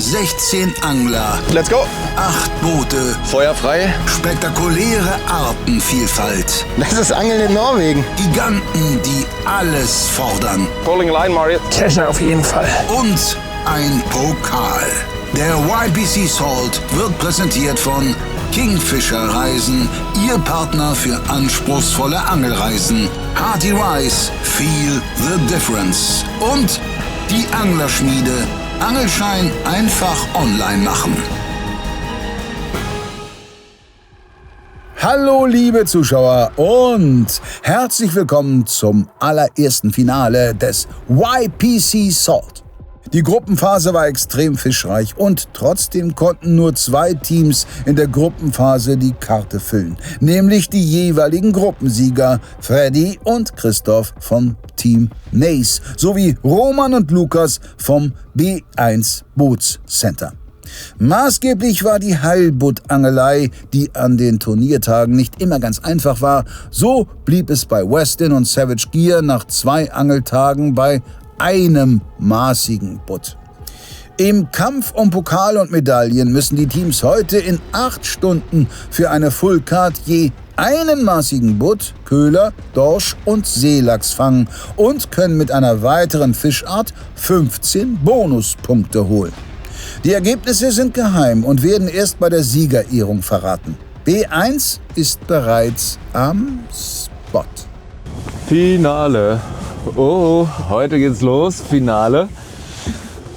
16 Angler. Let's go! 8 Boote. Feuer frei. Spektakuläre Artenvielfalt. Das ist Angeln in Norwegen. Giganten, die alles fordern. Pulling line, Mario. Kescher auf jeden Fall. Und ein Pokal. Der YPC Salt wird präsentiert von Kingfisher Reisen, Ihr Partner für anspruchsvolle Angelreisen. Hearty Rice, feel the difference. Und die Anglerschmiede. Angelschein einfach online machen. Hallo liebe Zuschauer und herzlich willkommen zum allerersten Finale des YPC Salt. Die Gruppenphase war extrem fischreich und trotzdem konnten nur 2 Teams in der Gruppenphase die Karte füllen, nämlich die jeweiligen Gruppensieger Freddy und Christoph vom Team Nace sowie Roman und Lukas vom B1 Bootscenter. Maßgeblich war die Heilbutt-Angelei, die an den Turniertagen nicht immer ganz einfach war. So blieb es bei Westin und Savage Gear nach 2 Angeltagen bei einem maßigen Butt. Im Kampf um Pokal und Medaillen müssen die Teams heute in 8 Stunden für eine Fullcard je einen maßigen Butt, Köhler, Dorsch und Seelachs fangen und können mit einer weiteren Fischart 15 Bonuspunkte holen. Die Ergebnisse sind geheim und werden erst bei der Siegerehrung verraten. B1 ist bereits am Spot. Finale. Oh, heute geht's los. Finale.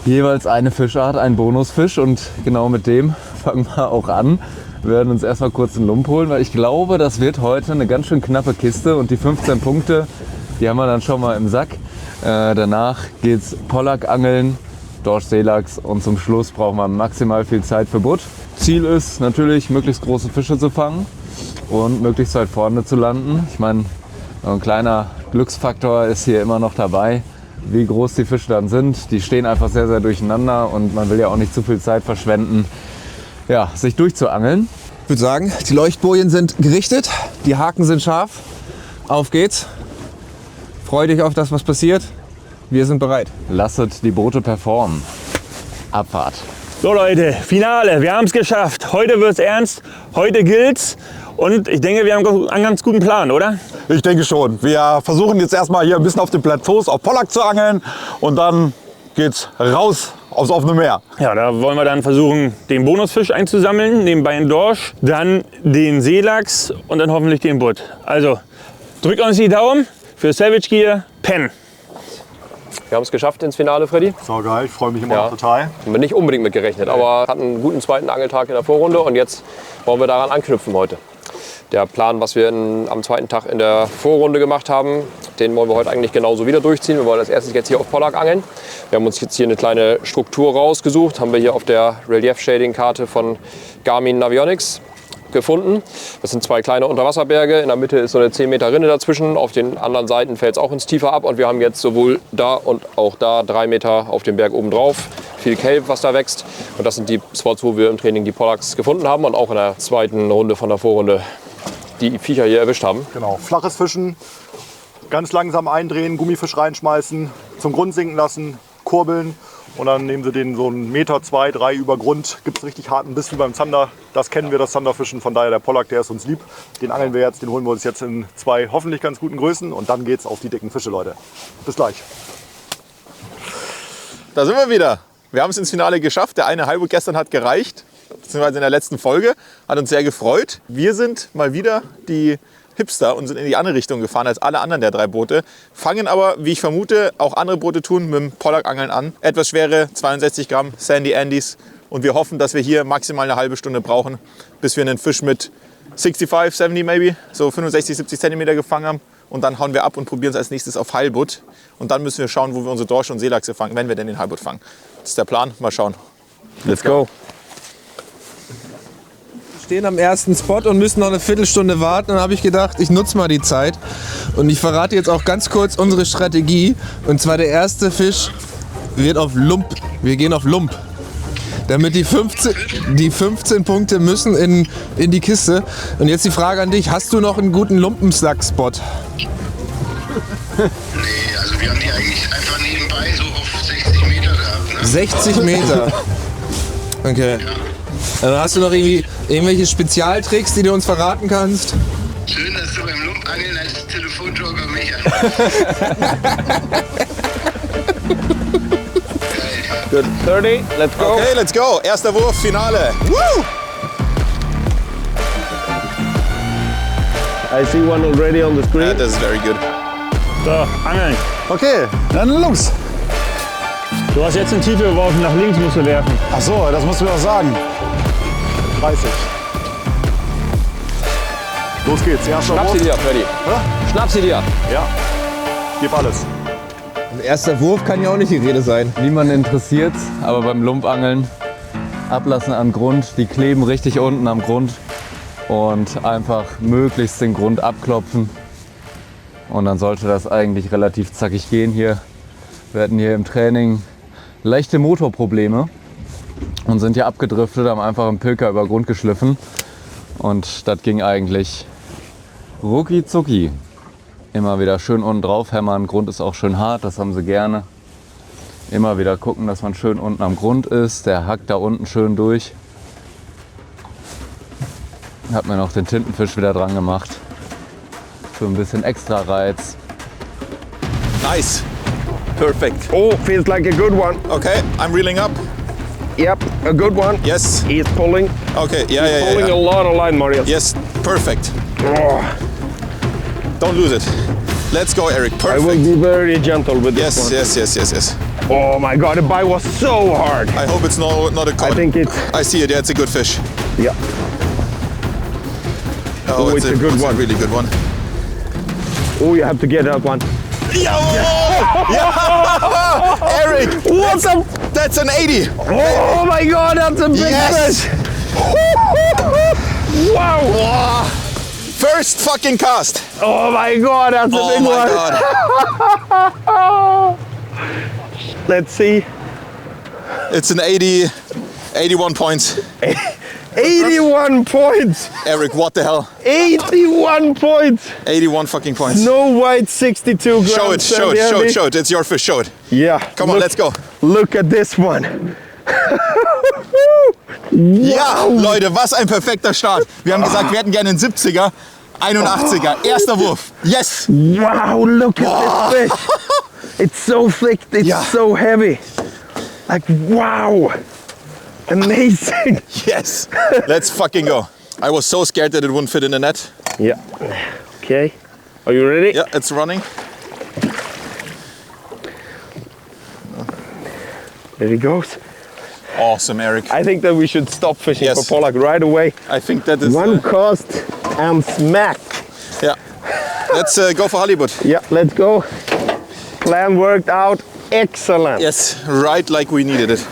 Jeweils eine Fischart, ein Bonusfisch und genau mit dem fangen wir auch an. Wir werden uns erstmal kurz einen Lump holen, weil ich glaube, das wird heute eine ganz schön knappe Kiste und die 15 Punkte, die haben wir dann schon mal im Sack. Danach geht's Pollack angeln, Dorsch, Seelachs und zum Schluss brauchen wir maximal viel Zeit für Butt. Ziel ist natürlich, möglichst große Fische zu fangen und möglichst weit vorne zu landen. Ich meine, ein kleiner Glücksfaktor ist hier immer noch dabei, wie groß die Fische dann sind. Die stehen einfach sehr, sehr durcheinander und man will ja auch nicht zu viel Zeit verschwenden, ja, sich durchzuangeln. Ich würde sagen, die Leuchtbojen sind gerichtet, die Haken sind scharf. Auf geht's. Freu dich auf das, was passiert. Wir sind bereit. Lasset die Boote performen. Abfahrt. So Leute, Finale, wir haben es geschafft. Heute wird's ernst, heute gilt's. Und ich denke, wir haben einen ganz guten Plan, oder? Ich denke schon. Wir versuchen jetzt erstmal hier ein bisschen auf den Plateaus auf Pollack zu angeln und dann geht's raus aufs offene Meer. Ja, da wollen wir dann versuchen, den Bonusfisch einzusammeln, nebenbei einen Dorsch, dann den Seelachs und dann hoffentlich den Butt. Also, drückt uns die Daumen für Savage Gear, Penn. Wir haben es geschafft ins Finale, Freddy. So geil, ich freue mich immer noch total. Haben wir nicht unbedingt mit gerechnet, aber hatten einen guten zweiten Angeltag in der Vorrunde und jetzt wollen wir daran anknüpfen heute. Der Plan, was wir am zweiten Tag in der Vorrunde gemacht haben, den wollen wir heute eigentlich genauso wieder durchziehen. Wir wollen als erstes jetzt hier auf Pollack angeln. Wir haben uns jetzt hier eine kleine Struktur rausgesucht, haben wir hier auf der Relief-Shading-Karte von Garmin Navionics gefunden. Das sind 2 kleine Unterwasserberge. In der Mitte ist so eine 10 Meter Rinne dazwischen. Auf den anderen Seiten fällt es auch ins Tiefer ab. Und wir haben jetzt sowohl da und auch da 3 Meter auf dem Berg oben drauf. Viel Kelp, was da wächst. Und das sind die Spots, wo wir im Training die Pollacks gefunden haben und auch in der zweiten Runde von der Vorrunde die Viecher hier erwischt haben. Genau, flaches Fischen, ganz langsam eindrehen, Gummifisch reinschmeißen, zum Grund sinken lassen, kurbeln und dann nehmen Sie den so 1 Meter, 2, 3 über Grund. Gibt es richtig harten Biss wie beim Zander. Das kennen wir, das Zanderfischen. Von daher der Pollack, der ist uns lieb. Den angeln wir jetzt, den holen wir uns jetzt in 2 hoffentlich ganz guten Größen und dann geht's auf die dicken Fische, Leute. Bis gleich. Da sind wir wieder. Wir haben es ins Finale geschafft. Der eine Heilbutt gestern hat gereicht, beziehungsweise in der letzten Folge. Hat uns sehr gefreut. Wir sind mal wieder die Hipster und sind in die andere Richtung gefahren als alle anderen der 3 Boote. Fangen aber, wie ich vermute, auch andere Boote tun, mit dem Pollack-Angeln an. Etwas schwere, 62 Gramm Sandy Andys. Und wir hoffen, dass wir hier maximal eine halbe Stunde brauchen, bis wir einen Fisch mit 65, 70 maybe, so 65, 70 Zentimeter gefangen haben. Und dann hauen wir ab und probieren es als nächstes auf Heilbutt. Und dann müssen wir schauen, wo wir unsere Dorsche und Seelachse fangen, wenn wir denn den Heilbutt fangen. Das ist der Plan. Mal schauen. Let's go. Wir stehen am ersten Spot und müssen noch eine Viertelstunde warten. Dann habe ich gedacht, ich nutze mal die Zeit. Und ich verrate jetzt auch ganz kurz unsere Strategie. Und zwar der erste Fisch wird auf Lump. Wir gehen auf Lump. Damit die 15 Punkte müssen in die Kiste. Und jetzt die Frage an dich, hast du noch einen guten Lumpensack-Spot? Nee, also wir haben die eigentlich einfach nebenbei so auf 60 Meter gehabt. Ne? 60 Meter. Okay. Dann hast du noch irgendwelche Spezialtricks, die du uns verraten kannst? Schön, dass du beim Lumpangeln als Telefonjoker mich anrufst. Good. 30, let's go. Okay, let's go. Erster Wurf, Finale. Woo! I see one already on the screen. That is very good. So, angeln. Okay, dann los. Du hast jetzt in Tiefe geworfen, nach links musst du werfen. Ach so, das musst du mir auch sagen. 30. Los geht's, erster Schnapp sie Wurf. dir, Freddy. Schnapp sie dir. Ja, gib alles. Erster Wurf kann ja auch nicht die Rede sein. Niemand interessiert, aber beim Lumpangeln ablassen am Grund, die kleben richtig unten am Grund und einfach möglichst den Grund abklopfen. Und dann sollte das eigentlich relativ zackig gehen hier. Wir hatten hier im Training leichte Motorprobleme und sind hier abgedriftet, haben einfach einen Pilker über Grund geschliffen. Und das ging eigentlich rucki zucki. Immer wieder schön unten drauf hämmern. Grund ist auch schön hart, das haben sie gerne. Immer wieder gucken, dass man schön unten am Grund ist. Der hackt da unten schön durch. Hab mir noch den Tintenfisch wieder dran gemacht. Für ein bisschen extra Reiz. Nice. Perfect. Oh, feels like a good one. Okay, I'm reeling up. Yep, a good one. Yes. He's pulling. Okay, yeah. Pulling a lot of line, Marius. Yes, perfect. Oh, Don't lose it. Let's go, Eric. I will Perfect. be very gentle with this one. Yes. Oh my god, the bite was so hard. I hope it's not a cod. I think it's... I see it. Yeah, it's a good fish. Yeah. Oh, it's a good it's one. a really good one. Oh, you have to get that one. Yeah! Eric, that's an 80. Oh my god, that's a big Yes. fish. Wow. Wow. First fucking cast. Oh my god, that's a Oh big my one. god. Let's see. It's an 81 points. 81 points. Eric, what the hell? 81 points. 81 fucking points. No white 62 grams. Show it. It's your fish, show it. Yeah. Come on, let's go. Look at this one. Ja, Leute, was ein perfekter Start. Wir haben gesagt, wir hätten gerne einen 70er, 81er. Erster Wurf. Yes. Wow, look at this fish. It's so thick, it's so heavy. Like, wow. Amazing. Yes. Let's fucking go. I was so scared that it wouldn't fit in the net. Yeah. Okay. Are you ready? Yeah, it's running. There he goes. Awesome, Eric. I think that we should stop fishing Yes. for pollock right away. I think that is... One cast and smack. Yeah. Let's go for halibut. Yeah, let's go. Plan worked out. Excellent. Yes, right like we needed it.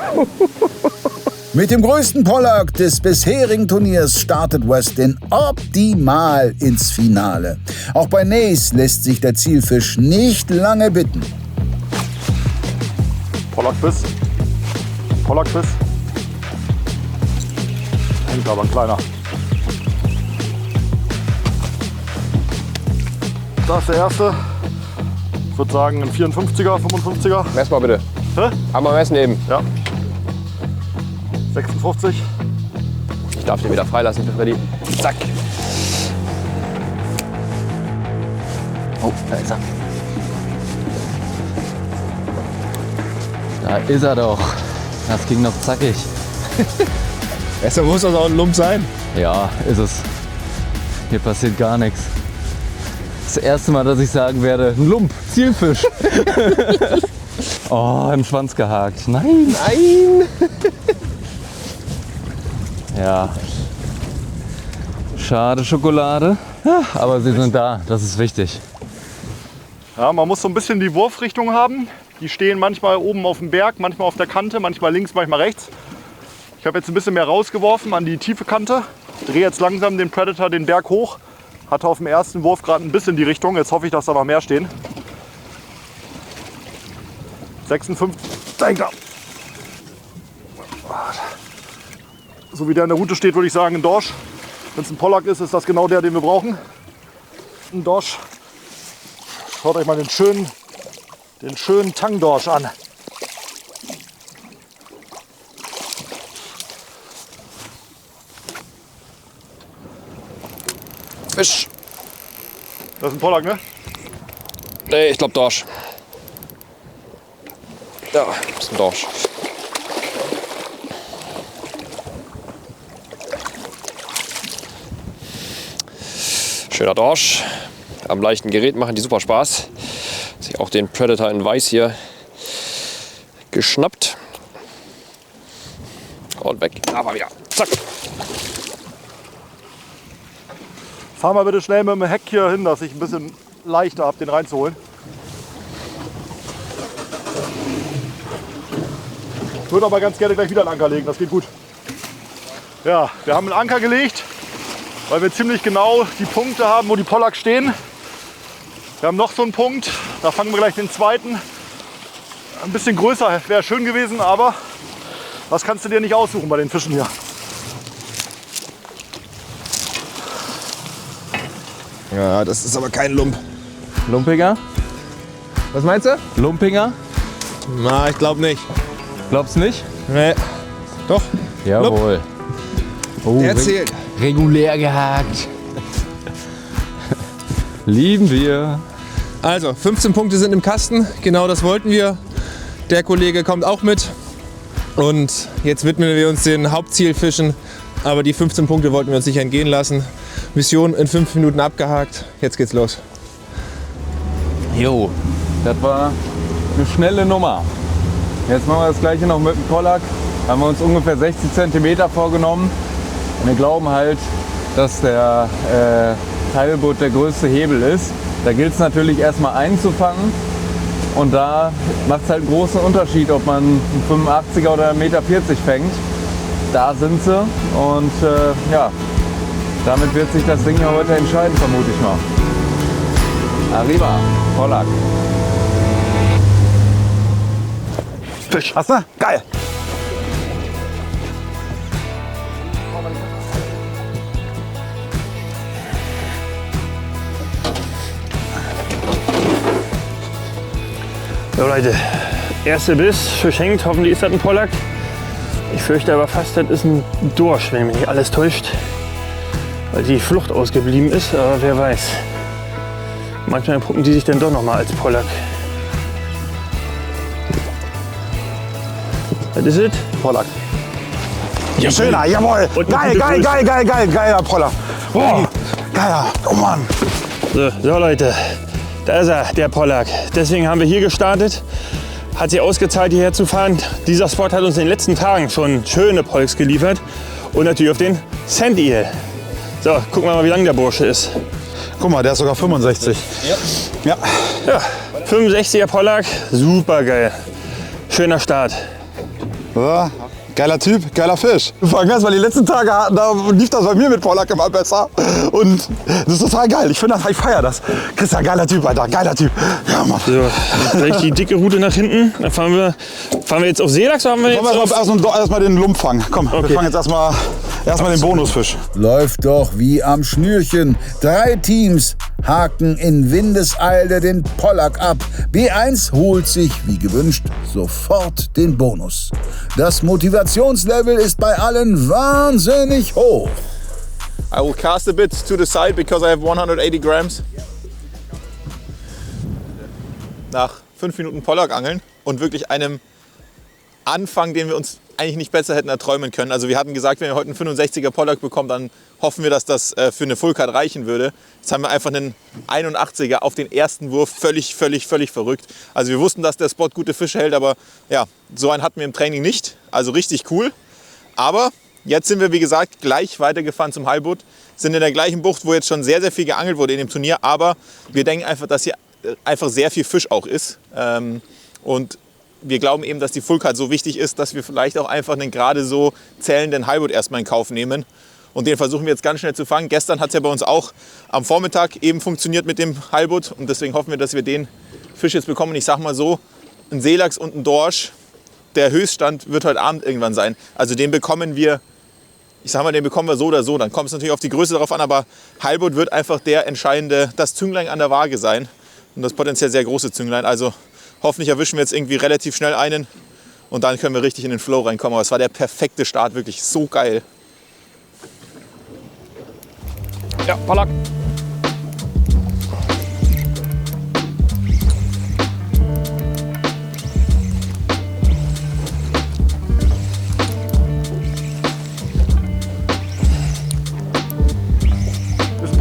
Mit dem größten Pollock des bisherigen Turniers startet Westin optimal ins Finale. Auch bei Nace lässt sich der Zielfisch nicht lange bitten. Pollockbiss. Pollockbiss. Hängt aber ein kleiner. Das ist der erste. Ich würde sagen ein 54er, 55er. Mess mal bitte. Hä? Einmal messen eben. Ja. 56. Ich darf den wieder freilassen für Freddy. Zack. Oh, da ist er. Da ist er doch. Das ging noch zackig. Besser muss das auch ein Lump sein. Ja, ist es. Hier passiert gar nichts. Das erste Mal, dass ich sagen werde, ein Lump, Zielfisch. Oh, im Schwanz gehakt. Nein. Nein. Ja. Schade Schokolade. Ja, aber sie sind da, das ist wichtig. Ja, man muss so ein bisschen die Wurfrichtung haben. Die stehen manchmal oben auf dem Berg, manchmal auf der Kante, manchmal links, manchmal rechts. Ich habe jetzt ein bisschen mehr rausgeworfen an die tiefe Kante. Drehe jetzt langsam den Predator den Berg hoch. Hatte auf dem ersten Wurf gerade ein bisschen die Richtung. Jetzt hoffe ich, dass da noch mehr stehen. 56. Dahinter. So wie der in der Route steht, würde ich sagen, ein Dorsch. Wenn es ein Pollock ist, ist das genau der, den wir brauchen. Ein Dorsch. Schaut euch mal den schönen Tangdorsch an. Fisch. Das ist ein Pollack, ne? Nee, ich glaube Dorsch. Ja, das ist ein Dorsch. Schöner Dorsch. Am leichten Gerät machen die super Spaß. Sich auch den Predator in Weiß hier geschnappt. Und weg. Aber wieder. Zack. Fahr mal bitte schnell mit dem Heck hier hin, dass ich ein bisschen leichter habe, den reinzuholen. Ich würde aber ganz gerne gleich wieder einen Anker legen, das geht gut. Ja, wir haben einen Anker gelegt, weil wir ziemlich genau die Punkte haben, wo die Pollacks stehen. Wir haben noch so einen Punkt, da fangen wir gleich den zweiten. Ein bisschen größer wäre schön gewesen, aber das kannst du dir nicht aussuchen bei den Fischen hier. Ja, das ist aber kein Lump. Lumpiger? Was meinst du? Lumpiger? Na, ich glaube nicht. Glaubst nicht? Nee. Doch. Jawohl. Oh, Der zählt. regulär gehakt. Lieben wir. Also, 15 Punkte sind im Kasten. Genau das wollten wir. Der Kollege kommt auch mit. Und jetzt widmen wir uns den Hauptzielfischen. Aber die 15 Punkte wollten wir uns nicht entgehen lassen. Mission in 5 Minuten abgehakt. Jetzt geht's los. Jo, das war eine schnelle Nummer. Jetzt machen wir das gleiche noch mit dem Pollack. Haben wir uns ungefähr 60 cm vorgenommen. Und wir glauben halt, dass der Teilboot der größte Hebel ist. Da gilt es natürlich erstmal einzufangen. Und da macht es halt einen großen Unterschied, ob man einen 85er oder 1,40 Meter fängt. Da sind sie. Und ja, damit wird sich das Ding ja heute entscheiden, vermute ich mal. Arriba, Pollack. Fisch, hast du? Geil! So Leute, erste Biss, Fisch hängt, hoffentlich ist das ein Pollack. Ich fürchte aber fast, das ist ein Dorsch, wenn mich nicht alles täuscht. Weil die Flucht ausgeblieben ist, aber wer weiß. Manchmal gucken die sich dann doch noch mal als Pollack. Das ist es? Pollack. Ja, schöner, jawohl! Geil, geil, geil, geil, geil, geiler Pollack. Boah, geiler, oh Mann. So Leute, da ist er, der Pollack. Deswegen haben wir hier gestartet. Hat sich ausgezahlt, hierher zu fahren. Dieser Spot hat uns in den letzten Tagen schon schöne Polks geliefert. Und natürlich auf den Sand Eel. So, gucken wir mal, wie lang der Bursche ist. Guck mal, der ist sogar 65. Ja. Ja, 65er Pollack, super geil. Schöner Start. Ja, geiler Typ, geiler Fisch. Vor allem, weil die letzten Tage da lief das bei mir mit Pollack immer besser. Und das ist total geil. Ich finde das, ich feiere das. Christian, geiler Typ, Alter, geiler Typ. Ja, Mann. So, gleich die dicke Route nach hinten. Dann fahren wir jetzt auf Seelachs oder haben wir jetzt Erstmal den Lump fangen. Komm, wir fangen jetzt erstmal den Bonusfisch. Läuft doch wie am Schnürchen. 3 Teams haken in Windeseile den Pollack ab. B1 holt sich, wie gewünscht, sofort den Bonus. Das Motivationslevel ist bei allen wahnsinnig hoch. I will cast a bit to the side because I have 180 grams. Nach 5 Minuten Pollack angeln und wirklich einem Anfang, den wir uns eigentlich nicht besser hätten erträumen können. Also wir hatten gesagt, wenn wir heute einen 65er Pollack bekommen, dann hoffen wir, dass das für eine Fullcard reichen würde. Jetzt haben wir einfach einen 81er auf den ersten Wurf, völlig verrückt. Also wir wussten, dass der Spot gute Fische hält, aber ja, so einen hatten wir im Training nicht. Also richtig cool. Aber jetzt sind wir, wie gesagt, gleich weitergefahren zum Heilboot. Sind in der gleichen Bucht, wo jetzt schon sehr viel geangelt wurde in dem Turnier. Aber wir denken einfach, dass hier einfach sehr viel Fisch auch ist. Und wir glauben eben, dass die Fullcard so wichtig ist, dass wir vielleicht auch einfach einen gerade so zählenden Heilboot erstmal in Kauf nehmen. Und den versuchen wir jetzt ganz schnell zu fangen. Gestern hat es ja bei uns auch am Vormittag eben funktioniert mit dem Heilboot. Und deswegen hoffen wir, dass wir den Fisch jetzt bekommen. Und ich sag mal so, ein Seelachs und ein Dorsch, der Höchststand wird heute Abend irgendwann sein. Also den bekommen wir, ich sag mal, den bekommen wir so oder so. Dann kommt es natürlich auf die Größe darauf an, aber Heilboot wird einfach der entscheidende, das Zünglein an der Waage sein. Und das potenziell sehr große Zünglein. Also hoffentlich erwischen wir jetzt irgendwie relativ schnell einen und dann können wir richtig in den Flow reinkommen. Aber es war der perfekte Start, wirklich so geil. Ja, Pollack.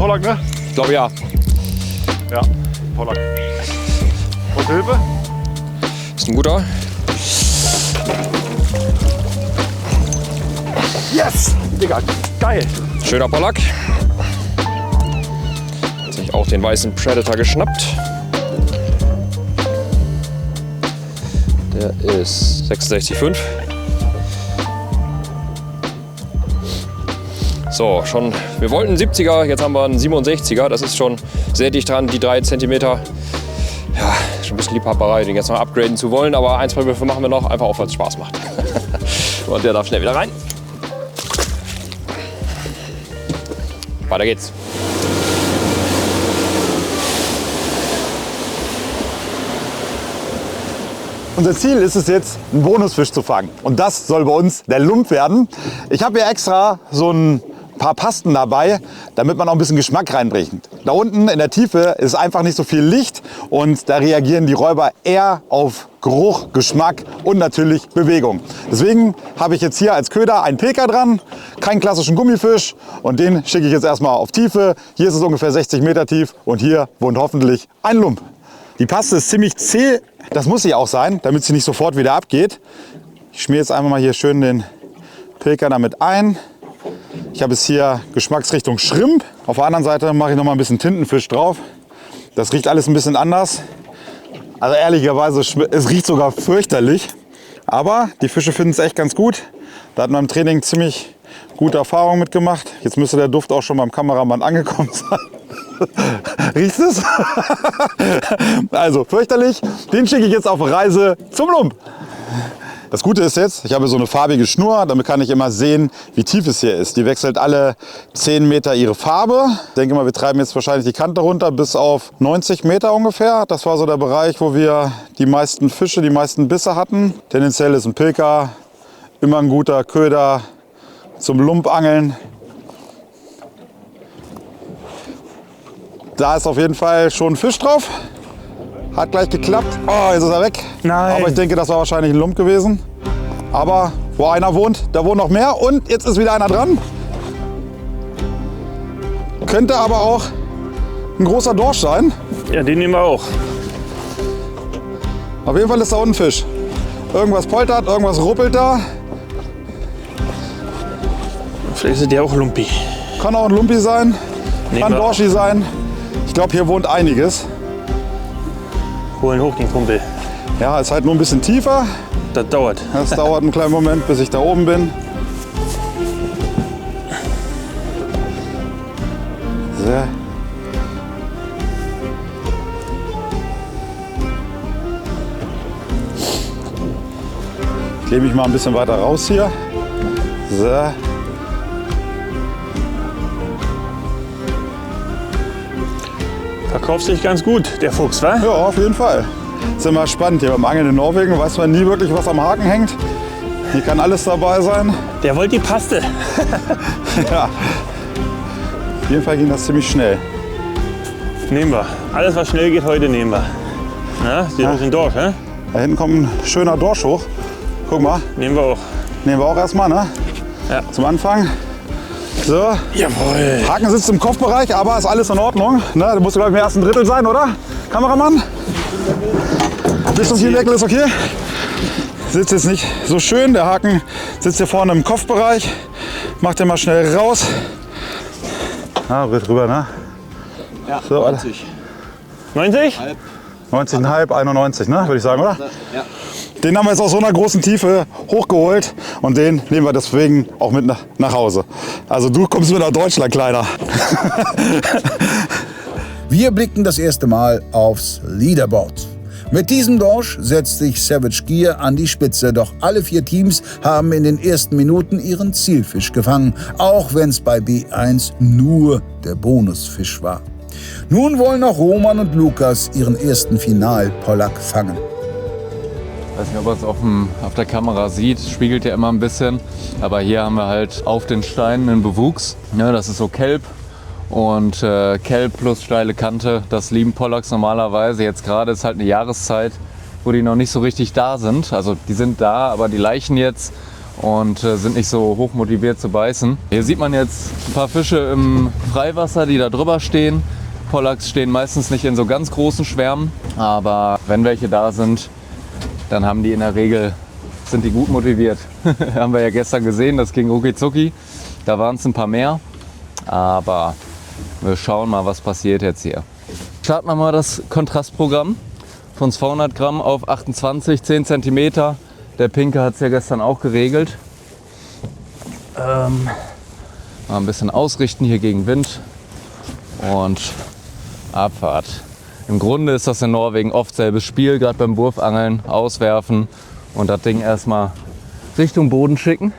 Pollack, ne? Ich glaube ja. Ja, Pollack. Und Hilfe? Ist ein guter. Yes! Digga, geil. Schöner Pollack. Hat sich auch den weißen Predator geschnappt. Der ist 66,5. So, schon, wir wollten einen 70er, jetzt haben wir einen 67er. Das ist schon sehr dicht dran, die 3 cm. Ja, schon ein bisschen Liebhaberei, den jetzt noch upgraden zu wollen. Aber 1, 2 Würfe machen wir noch, einfach auch, weil es Spaß macht. Und der darf schnell wieder rein. Weiter geht's. Unser Ziel ist es jetzt, einen Bonusfisch zu fangen. Und das soll bei uns der Lump werden. Ich habe hier extra so ein paar Pasten dabei, damit man auch ein bisschen Geschmack reinbringt. Da unten in der Tiefe ist einfach nicht so viel Licht und da reagieren die Räuber eher auf Geruch, Geschmack und natürlich Bewegung. Deswegen habe ich jetzt hier als Köder einen Pilker dran, keinen klassischen Gummifisch, und den schicke ich jetzt erstmal auf Tiefe. Hier ist es ungefähr 60 Meter tief und hier wohnt hoffentlich ein Lump. Die Paste ist ziemlich zäh, das muss sie auch sein, damit sie nicht sofort wieder abgeht. Ich schmiere jetzt einmal mal hier schön den Pilker damit ein. Ich habe jetzt hier Geschmacksrichtung Shrimp. Auf der anderen Seite mache ich noch mal ein bisschen Tintenfisch drauf. Das riecht alles ein bisschen anders. Also ehrlicherweise, es riecht sogar fürchterlich. Aber die Fische finden es echt ganz gut. Da hat man im Training ziemlich gute Erfahrungen mitgemacht. Jetzt müsste der Duft auch schon beim Kameramann angekommen sein. Riecht es? Also fürchterlich. Den schicke ich jetzt auf Reise zum Lump. Das Gute ist jetzt, ich habe so eine farbige Schnur, damit kann ich immer sehen, wie tief es hier ist. Die wechselt alle 10 Meter ihre Farbe. Ich denke mal, wir treiben jetzt wahrscheinlich die Kante runter bis auf 90 Meter ungefähr. Das war so der Bereich, wo wir die meisten Fische, die meisten Bisse hatten. Tendenziell ist ein Pilker immer ein guter Köder zum Lumpangeln. Da ist auf jeden Fall schon ein Fisch drauf. Hat gleich geklappt. Oh, jetzt ist er weg. Nein. Aber ich denke, das war wahrscheinlich ein Lump gewesen. Aber wo einer wohnt, da wohnt noch mehr. Und jetzt ist wieder einer dran. Könnte aber auch ein großer Dorsch sein. Ja, den nehmen wir auch. Auf jeden Fall ist da unten ein Fisch. Irgendwas poltert, irgendwas ruppelt da. Vielleicht ist der auch Lumpi. Kann auch ein Lumpi sein. Nehmen Kann wir Dorschi sein. Ich glaube, hier wohnt einiges. Holen hoch den Kumpel. Ja, ist halt nur ein bisschen tiefer. Das dauert. Das dauert einen kleinen Moment, bis ich da oben bin. So. Ich lehne mich mal ein bisschen weiter raus hier. So. Verkauft sich ganz gut, der Fuchs, wa? Ja, auf jeden Fall. Ist immer spannend hier beim Angeln in Norwegen. Weiß man nie wirklich, was am Haken hängt. Hier kann alles dabei sein. Der wollte die Paste. Ja. Auf jeden Fall ging das ziemlich schnell. Nehmen wir. Alles, was schnell geht, heute nehmen wir. Na, sieht aus wie ein Dorsch, ne? Da hinten kommt ein schöner Dorsch hoch. Guck mal. Nehmen wir auch. Nehmen wir auch erstmal, ne? Ja. Zum Anfang. So. Jawohl. Haken sitzt im Kopfbereich, aber ist alles in Ordnung. Ne? Du musst, glaube ich, im ersten Drittel sein, oder? Kameramann? Bis zum Kielweckel ist okay. Sitzt jetzt nicht so schön. Der Haken sitzt hier vorne im Kopfbereich. Macht den mal schnell raus. Ah, wird rüber, ne? Ja, so, 90. 90? 90,5, 91, ne? Würde ich sagen, oder? Ja. Den haben wir jetzt aus so einer großen Tiefe hochgeholt und den nehmen wir deswegen auch mit nach Hause. Also du kommst mit nach Deutschland, Kleiner. Wir blicken das erste Mal aufs Leaderboard. Mit diesem Dorsch setzt sich Savage Gear an die Spitze, doch alle 4 Teams haben in den ersten Minuten ihren Zielfisch gefangen, auch wenn es bei B1 nur der Bonusfisch war. Nun wollen auch Roman und Lukas ihren ersten Final-Pollack fangen. Ich weiß nicht, ob man es auf der Kamera sieht, spiegelt ja immer ein bisschen. Aber hier haben wir halt auf den Steinen einen Bewuchs. Ja, das ist so Kelp. Und Kelp plus steile Kante, das lieben Pollacks normalerweise. Jetzt gerade ist halt eine Jahreszeit, wo die noch nicht so richtig da sind. Also die sind da, aber die laichen jetzt. und sind nicht so hoch motiviert zu beißen. Hier sieht man jetzt ein paar Fische im Freiwasser, die da drüber stehen. Pollacks stehen meistens nicht in so ganz großen Schwärmen, aber wenn welche da sind, dann haben die in der Regel, sind die gut motiviert. Haben wir ja gestern gesehen, das ging rucki zucki. Da waren es ein paar mehr, aber wir schauen mal, was passiert jetzt hier. Starten wir mal das Kontrastprogramm von 200 Gramm auf 28, 10 cm. Der Pinke hat es ja gestern auch geregelt. Mal ein bisschen ausrichten hier gegen Wind und Abfahrt. Im Grunde ist das in Norwegen oft selbes Spiel, gerade beim Wurfangeln, auswerfen und das Ding erstmal Richtung Boden schicken.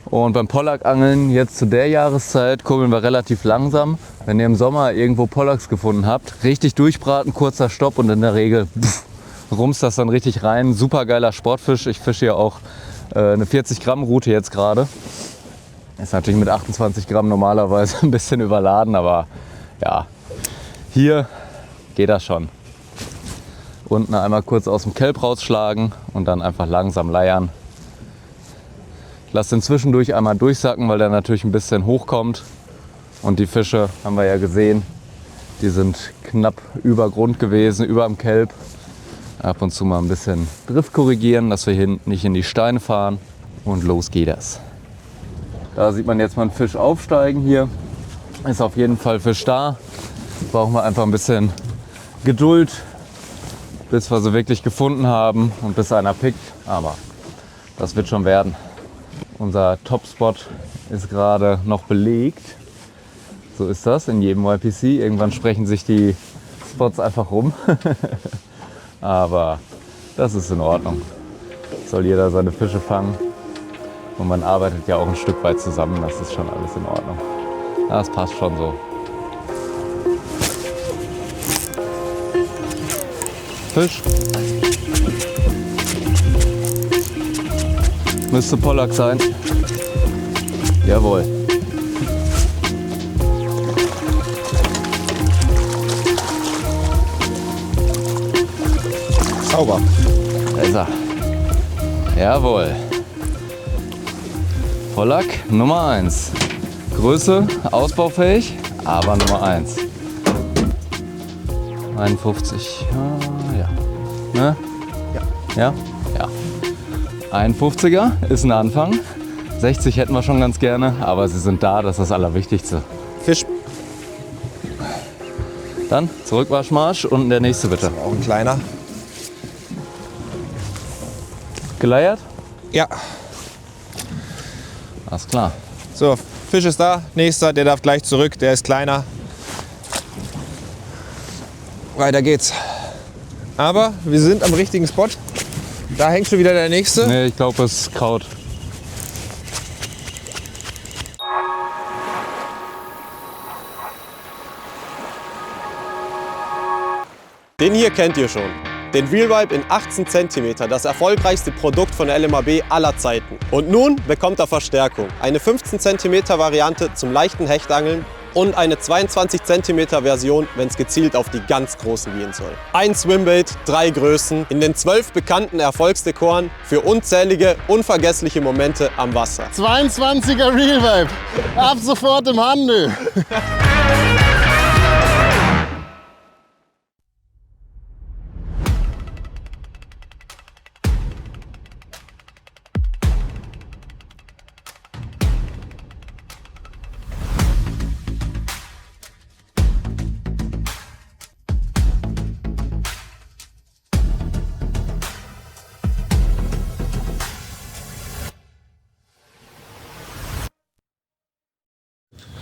Und beim Pollackangeln jetzt zu der Jahreszeit kurbeln wir relativ langsam. Wenn ihr im Sommer irgendwo Pollacks gefunden habt, richtig durchbraten, kurzer Stopp und in der Regel rumst das dann richtig rein. Super geiler Sportfisch. Ich fische hier auch eine 40 Gramm Route jetzt gerade. Ist natürlich mit 28 Gramm normalerweise ein bisschen überladen, aber ja, hier geht das schon. Unten einmal kurz aus dem Kelb rausschlagen und dann einfach langsam leiern. Ich lasse den zwischendurch einmal durchsacken, weil der natürlich ein bisschen hochkommt. Und die Fische, haben wir ja gesehen, die sind knapp über Grund gewesen, über dem Kelb. Ab und zu mal ein bisschen Drift korrigieren, dass wir hier nicht in die Steine fahren. Und los geht das. Da sieht man jetzt mal einen Fisch aufsteigen hier. Ist auf jeden Fall Fisch da. Brauchen wir einfach ein bisschen Geduld, bis wir sie wirklich gefunden haben und bis einer pickt. Aber das wird schon werden. Unser Top-Spot ist gerade noch belegt. So ist das in jedem YPC. Irgendwann sprechen sich die Spots einfach rum. Aber das ist in Ordnung. Soll jeder seine Fische fangen. Und man arbeitet ja auch ein Stück weit zusammen. Das ist schon alles in Ordnung. Das passt schon so. Fisch. Müsste Pollack sein. Jawohl. Sauber. Da ist er. Jawohl. Pollack Nummer 1. Größe, ausbaufähig, aber Nummer 1. 51. Ja. Ne? Ja. Ja? 51er ist ein Anfang. 60 hätten wir schon ganz gerne, aber sie sind da, das ist das Allerwichtigste. Fisch. Dann Zurückwaschmarsch und der nächste bitte. Auch ein kleiner. Geleiert? Ja. Alles klar. So, Fisch ist da. Nächster, der darf gleich zurück. Der ist kleiner. Weiter geht's. Aber wir sind am richtigen Spot. Da hängt schon wieder der nächste. Nee, ich glaube, es ist Kraut. Den hier kennt ihr schon. Den Real Vibe in 18 cm, das erfolgreichste Produkt von der LMAB aller Zeiten. Und nun bekommt er Verstärkung. Eine 15 cm Variante zum leichten Hechtangeln und eine 22 cm Version, wenn es gezielt auf die ganz Großen gehen soll. Ein Swimbait, 3 Größen, in den 12 bekannten Erfolgsdekoren für unzählige, unvergessliche Momente am Wasser. 22er Real Vibe, ab sofort im Handel.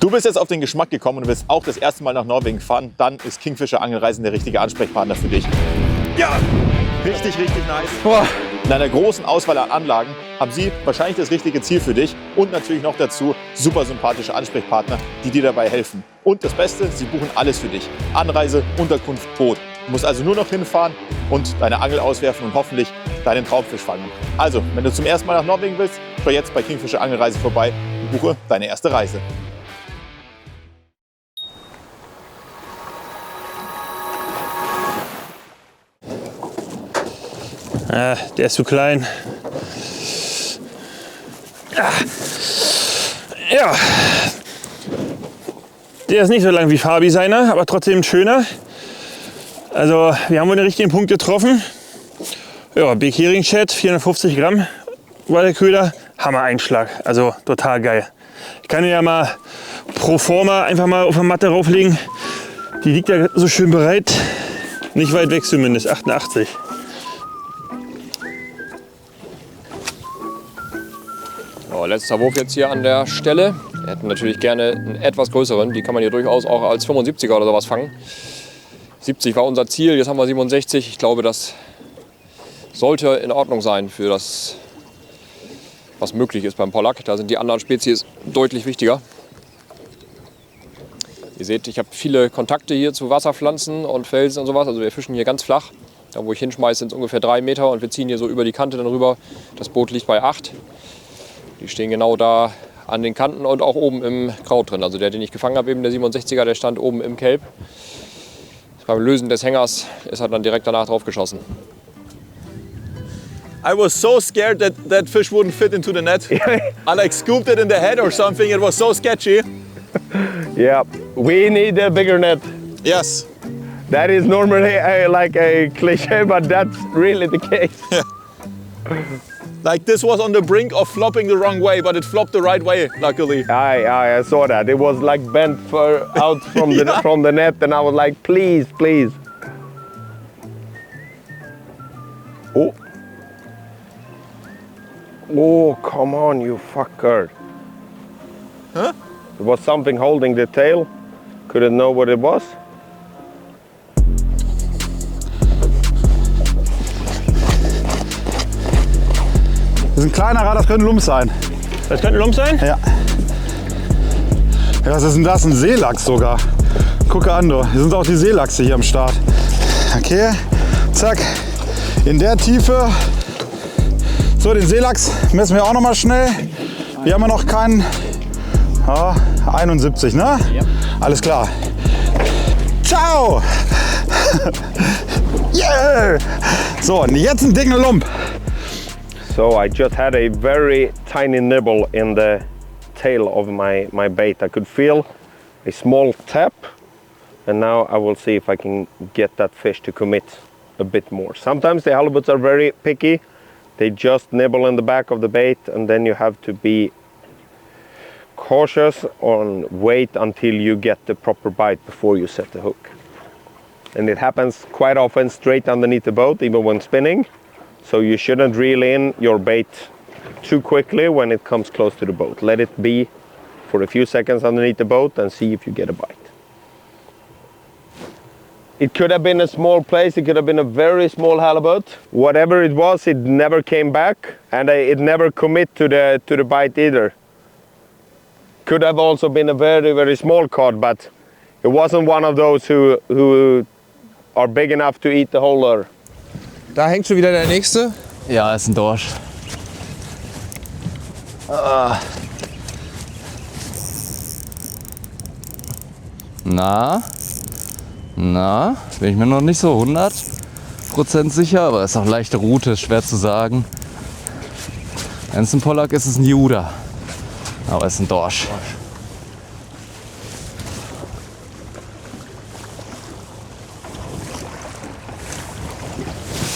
Du bist jetzt auf den Geschmack gekommen und willst auch das erste Mal nach Norwegen fahren, dann ist Kingfisher Angelreisen der richtige Ansprechpartner für dich. Ja, richtig, richtig nice. Boah. In einer großen Auswahl an Anlagen haben sie wahrscheinlich das richtige Ziel für dich und natürlich noch dazu super sympathische Ansprechpartner, die dir dabei helfen. Und das Beste, sie buchen alles für dich. Anreise, Unterkunft, Boot. Du musst also nur noch hinfahren und deine Angel auswerfen und hoffentlich deinen Traumfisch fangen. Also, wenn du zum ersten Mal nach Norwegen willst, schau jetzt bei Kingfisher Angelreise vorbei und buche deine erste Reise. Der ist zu klein. Ja. Der ist nicht so lang wie Fabi seiner, aber trotzdem schöner. Also wir haben wohl den richtigen Punkt getroffen. Ja, Big Hering Chat, 450 Gramm war der Köder. Hammer-Einschlag, also total geil. Ich kann ihn ja mal pro forma einfach mal auf der Matte rauflegen. Die liegt ja so schön bereit. Nicht weit weg zumindest, 88. So, letzter Wurf jetzt hier an der Stelle. Wir hätten natürlich gerne einen etwas größeren. Die kann man hier durchaus auch als 75er oder sowas fangen. 70 war unser Ziel, jetzt haben wir 67. Ich glaube, das sollte in Ordnung sein für das, was möglich ist beim Pollack. Da sind die anderen Spezies deutlich wichtiger. Ihr seht, ich habe viele Kontakte hier zu Wasserpflanzen und Felsen und sowas. Also wir fischen hier ganz flach. Da wo ich hinschmeiße, sind es ungefähr 3 Meter und wir ziehen hier so über die Kante dann rüber. Das Boot liegt bei 8. Die stehen genau da an den Kanten und auch oben im Kraut drin. Also der, den ich gefangen habe, eben der 67er, der stand oben im Kelb. Beim Lösen des Hängers ist er dann direkt danach drauf geschossen. I was so scared that that fish wouldn't fit into the net. I like scooped it in the head or something. It was so sketchy. Yeah, we need a bigger net. Yes. That is normally like a cliché, but that's really the case. Like this was on the brink of flopping the wrong way, but it flopped the right way, luckily. I saw that. It was like bent out from the from the net, and I was like, please, please. Oh. Oh, come on, you fucker. Huh? There was something holding the tail. Couldn't know what it was. Das ist ein kleinerer, das könnte ein Lump sein. Das könnte ein Lump sein? Ja. Ja, was ist denn das? Ein Seelachs sogar. Gucke an, du. Hier sind auch die Seelachse hier am Start. Okay, zack. In der Tiefe. So, den Seelachs messen wir auch noch mal schnell. Hier haben wir noch keinen. Ja, 71, ne? Ja. Alles klar. Ciao! Yeah! So, und jetzt einen dicken Lump. So I just had a very tiny nibble in the tail of my bait. I could feel a small tap, and now I will see if I can get that fish to commit a bit more. Sometimes the halibuts are very picky. They just nibble in the back of the bait, and then you have to be cautious and wait until you get the proper bite before you set the hook. And it happens quite often straight underneath the boat, even when spinning. So you shouldn't reel in your bait too quickly when it comes close to the boat. Let it be for a few seconds underneath the boat and see if you get a bite. It could have been a small place, it could have been a very small halibut. Whatever it was, it never came back, and it never commit to the bite either. Could have also been a very, very small cod, but it wasn't one of those who are big enough to eat the whole lure. Da hängt schon wieder der nächste. Ja, ist ein Dorsch. Na, bin ich mir noch nicht so 100% sicher, aber ist auch leichte Route, ist schwer zu sagen. Wenn es ein Pollack ist, ist es ein Juda, aber es ist ein Dorsch.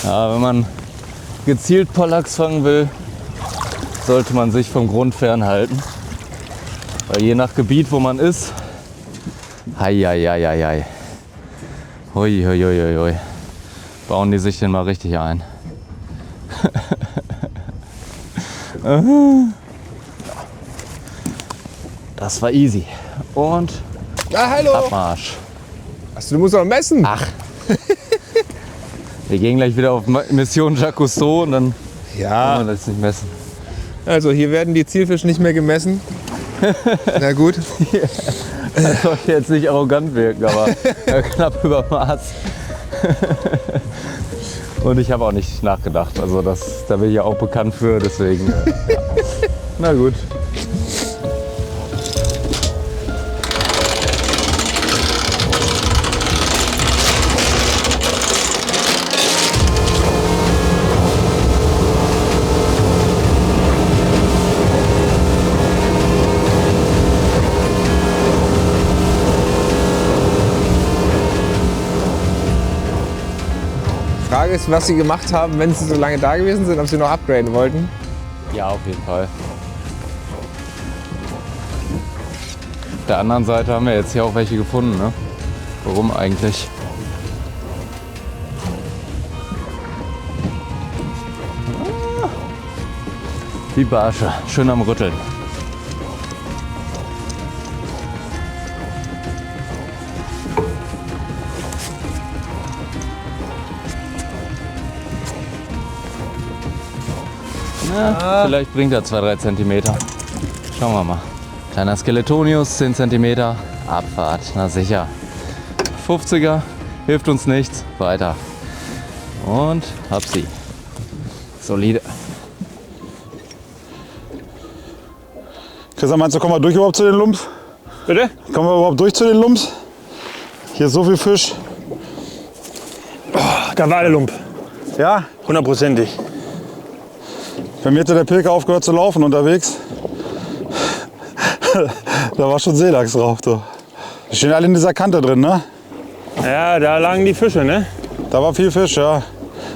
Ja, wenn man gezielt Pollacks fangen will, sollte man sich vom Grund fernhalten. Weil je nach Gebiet, wo man ist, hei. Hui. Bauen die sich den mal richtig ein. Das war easy. Und hallo. Abmarsch. Achso, du musst auch messen. Ach. Wir gehen gleich wieder auf Mission Jacques Cousteau und dann kann man das nicht messen. Also hier werden die Zielfische nicht mehr gemessen. Na gut. Das sollte jetzt nicht arrogant wirken, aber knapp über Maß. Und ich habe auch nicht nachgedacht. Also da bin ich ja auch bekannt für, deswegen. Ja. Na gut. Frage ist, was Sie gemacht haben, wenn Sie so lange da gewesen sind, ob Sie noch upgraden wollten. Ja, auf jeden Fall. Auf der anderen Seite haben wir jetzt hier auch welche gefunden, ne? Warum eigentlich? Die Barsche, schön am Rütteln. Na, vielleicht bringt er 2-3 Zentimeter. Schauen wir mal. Kleiner Skeletonius, 10 cm. Abfahrt, na sicher. 50er, hilft uns nichts. Weiter. Und hab sie. Solide. Christian, meinst du, kommen wir durch überhaupt zu den Lumps? Bitte? Kommen wir überhaupt durch zu den Lumps? Hier ist so viel Fisch. Oh, da war der Lump. Ja? 100%. Bei mir hätte der Pilger aufgehört zu laufen unterwegs. Da war schon Seelachs drauf. Du. Die stehen alle in dieser Kante drin, ne? Ja, da lagen die Fische, ne? Da war viel Fisch, ja.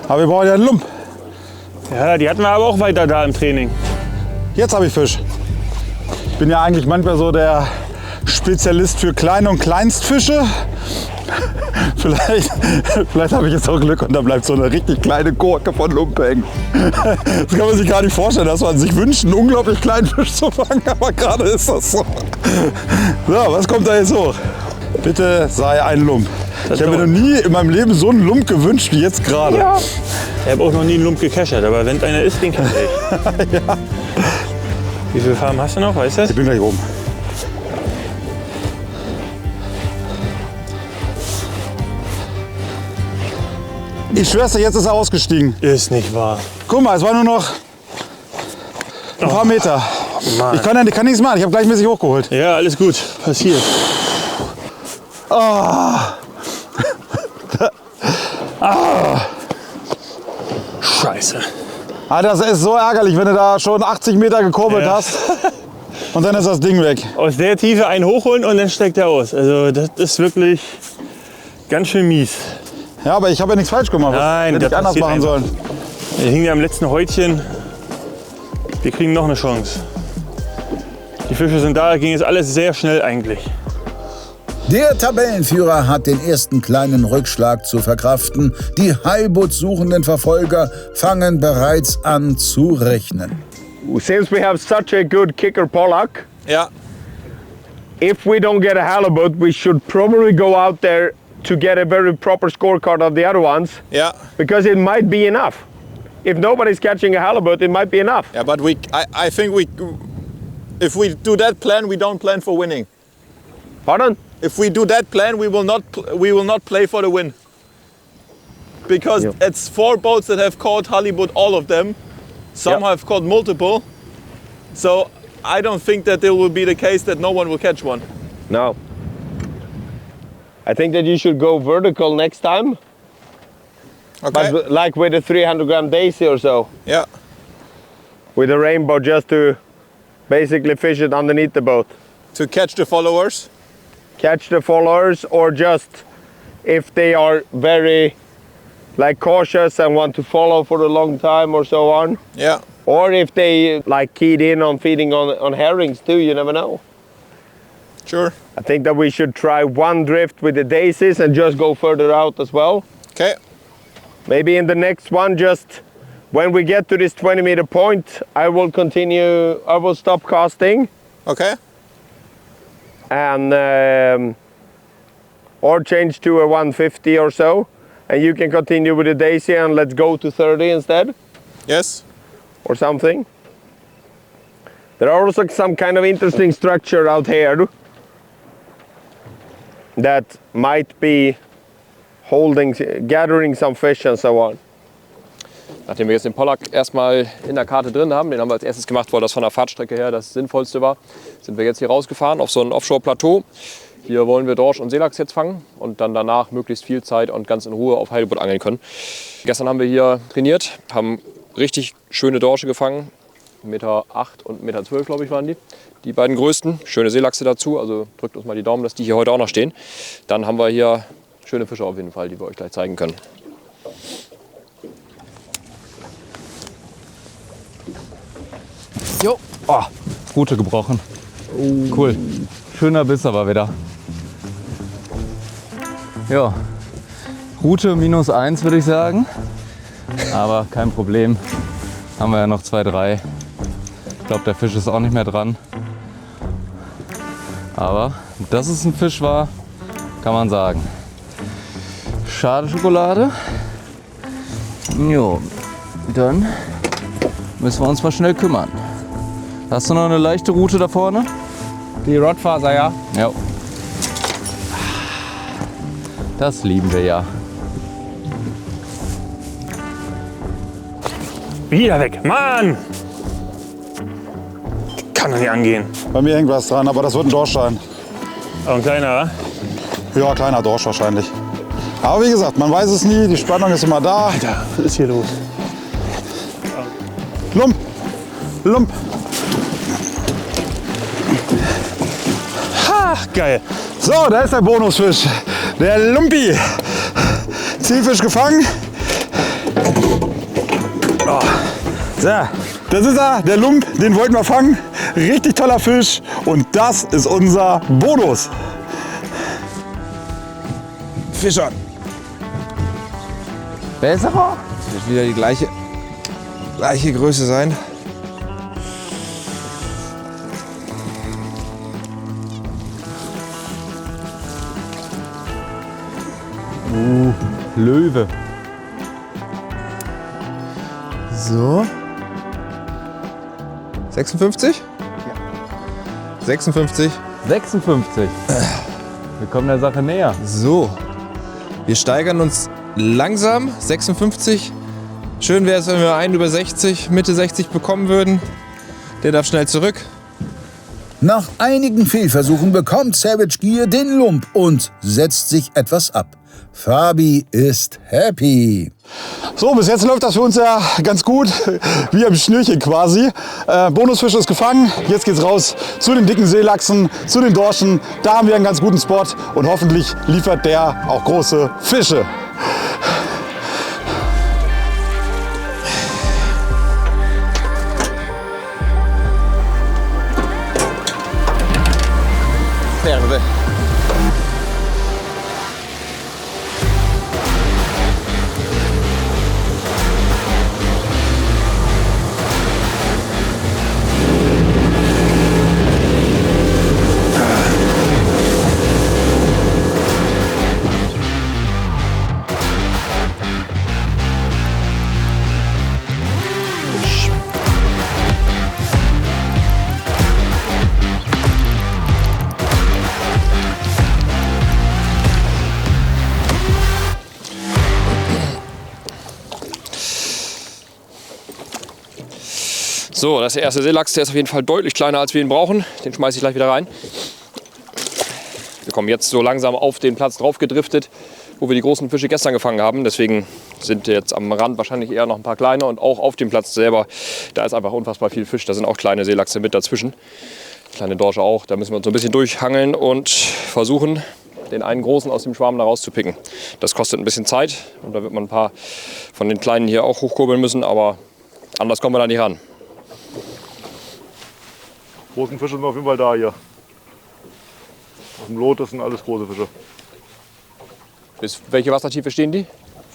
Aber wir brauchen ja einen Lump. Ja, die hatten wir aber auch weiter da im Training. Jetzt habe ich Fisch. Ich bin ja eigentlich manchmal so der Spezialist für Klein- und Kleinstfische. Vielleicht habe ich jetzt auch Glück und da bleibt so eine richtig kleine Gurke von Lumpe hängen. Das kann man sich gar nicht vorstellen, dass man sich wünscht, einen unglaublich kleinen Fisch zu fangen, aber gerade ist das so. So, was kommt da jetzt hoch? Bitte sei ein Lump. Ich habe mir noch nie in meinem Leben so einen Lump gewünscht wie jetzt gerade. Ja. Ich habe auch noch nie einen Lump gecachert, aber wenn einer ist, den kann ich. Ja. Wie viele Farben hast du noch, weißt du? Ich bin gleich oben. Ich schwör's dir, jetzt ist er ausgestiegen. Ist nicht wahr. Guck mal, es war nur noch ein paar Meter. Mann. Ich kann nichts machen, ich habe gleichmäßig hochgeholt. Ja, alles gut. Passiert. Oh. Scheiße. Ah, das ist so ärgerlich, wenn du da schon 80 Meter gekurbelt hast und dann ist das Ding weg. Aus der Tiefe einen hochholen und dann steigt er aus. Also das ist wirklich ganz schön mies. Ja, aber ich habe ja nichts falsch gemacht. Nein, hätte ich anders machen sollen. Wir hingen ja am letzten Häutchen. Wir kriegen noch eine Chance. Die Fische sind da, ging es alles sehr schnell eigentlich. Der Tabellenführer hat den ersten kleinen Rückschlag zu verkraften. Die Heilbutt-suchenden Verfolger fangen bereits an zu rechnen. Since we have such a good kicker pollock, if we don't get a halibut, we should probably go out there to get a very proper scorecard of the other ones. Yeah. Because it might be enough. If nobody's catching a halibut, it might be enough. Yeah, but I think if we do that plan, we don't plan for winning. Pardon? If we do that plan, we will not play for the win. Because it's 4 boats that have caught halibut, all of them. Some have caught multiple. So I don't think that there will be the case that no one will catch one. No. I think that you should go vertical next time. Okay. But like with a 300-gram daisy or so. Yeah. With a rainbow, just to basically fish it underneath the boat. To catch the followers? Catch the followers, or just if they are very cautious and want to follow for a long time or so on. Yeah. Or if they keyed in on feeding on herrings too, you never know. Sure. I think that we should try one drift with the daisies and just go further out as well. Okay. Maybe in the next one, just when we get to this 20-meter point, I will stop casting. Okay. And or change to a 150 or so, and you can continue with the daisy and let's go to 30 instead. Yes. Or something. There are also some kind of interesting structure out here that might be gathering some fish and so on. Nachdem wir jetzt den Pollack erstmal in der Karte drin haben, den haben wir als erstes gemacht, weil das von der Fahrtstrecke her das Sinnvollste war, sind wir jetzt hier rausgefahren auf so ein Offshore-Plateau. Hier wollen wir Dorsch und Seelachs jetzt fangen und dann danach möglichst viel Zeit und ganz in Ruhe auf Heilbutt angeln können. Gestern haben wir hier trainiert, haben richtig schöne Dorsche gefangen. 1,8 Meter und 1,12 Meter, glaube ich, waren die beiden größten. Schöne Seelachse dazu, also drückt uns mal die Daumen, dass die hier heute auch noch stehen. Dann haben wir hier schöne Fische auf jeden Fall, die wir euch gleich zeigen können. Jo. Oh, Rute gebrochen. Cool. Schöner Biss aber wieder. Ja. Rute -1 würde ich sagen. Aber kein Problem. Haben wir ja noch 2, 3. Ich glaube, der Fisch ist auch nicht mehr dran. Aber dass es ein Fisch war, kann man sagen. Schade Schokolade. Jo, dann müssen wir uns mal schnell kümmern. Hast du noch eine leichte Rute da vorne? Die Rodfaser, ja. Ja. Das lieben wir ja. Wieder weg. Mann! Kann doch nicht angehen. Bei mir hängt was dran, aber das wird ein Dorsch sein. Auch ein kleiner, Ja, kleiner Dorsch wahrscheinlich. Aber wie gesagt, man weiß es nie, die Spannung ist immer da. Alter, was ist hier los? Lump! Lump! Ha, geil. So, da ist der Bonusfisch. Der Lumpi. Zielfisch gefangen. Oh. So, das ist er, der Lump, den wollten wir fangen. Richtig toller Fisch und das ist unser Bonus. Fisch an. Besserer? Das wird wieder die gleiche Größe sein. Löwe. So. 56? Ja. 56. 56. Wir kommen der Sache näher. So. Wir steigern uns langsam. 56. Schön wäre es, wenn wir einen über 60, Mitte 60 bekommen würden. Der darf schnell zurück. Nach einigen Fehlversuchen bekommt Savage Gear den Lump und setzt sich etwas ab. Fabi ist happy. So, bis jetzt läuft das für uns ja ganz gut, wie am Schnürchen quasi. Bonusfisch ist gefangen, jetzt geht's raus zu den dicken Seelachsen, zu den Dorschen. Da haben wir einen ganz guten Spot und hoffentlich liefert der auch große Fische. Ferse. So, das ist der erste Seelachs, der ist auf jeden Fall deutlich kleiner, als wir ihn brauchen. Den schmeiße ich gleich wieder rein. Wir kommen jetzt so langsam auf den Platz drauf gedriftet, wo wir die großen Fische gestern gefangen haben. Deswegen sind jetzt am Rand wahrscheinlich eher noch ein paar kleine und auch auf dem Platz selber, da ist einfach unfassbar viel Fisch. Da sind auch kleine Seelachse mit dazwischen, kleine Dorsche auch. Da müssen wir uns so ein bisschen durchhangeln und versuchen, den einen großen aus dem Schwarm da rauszupicken. Das kostet ein bisschen Zeit und da wird man ein paar von den kleinen hier auch hochkurbeln müssen, aber anders kommen wir da nicht ran. Großen Fische sind auf jeden Fall da hier. Auf dem Lot, das sind alles große Fische. Bis welche Wassertiefe stehen die?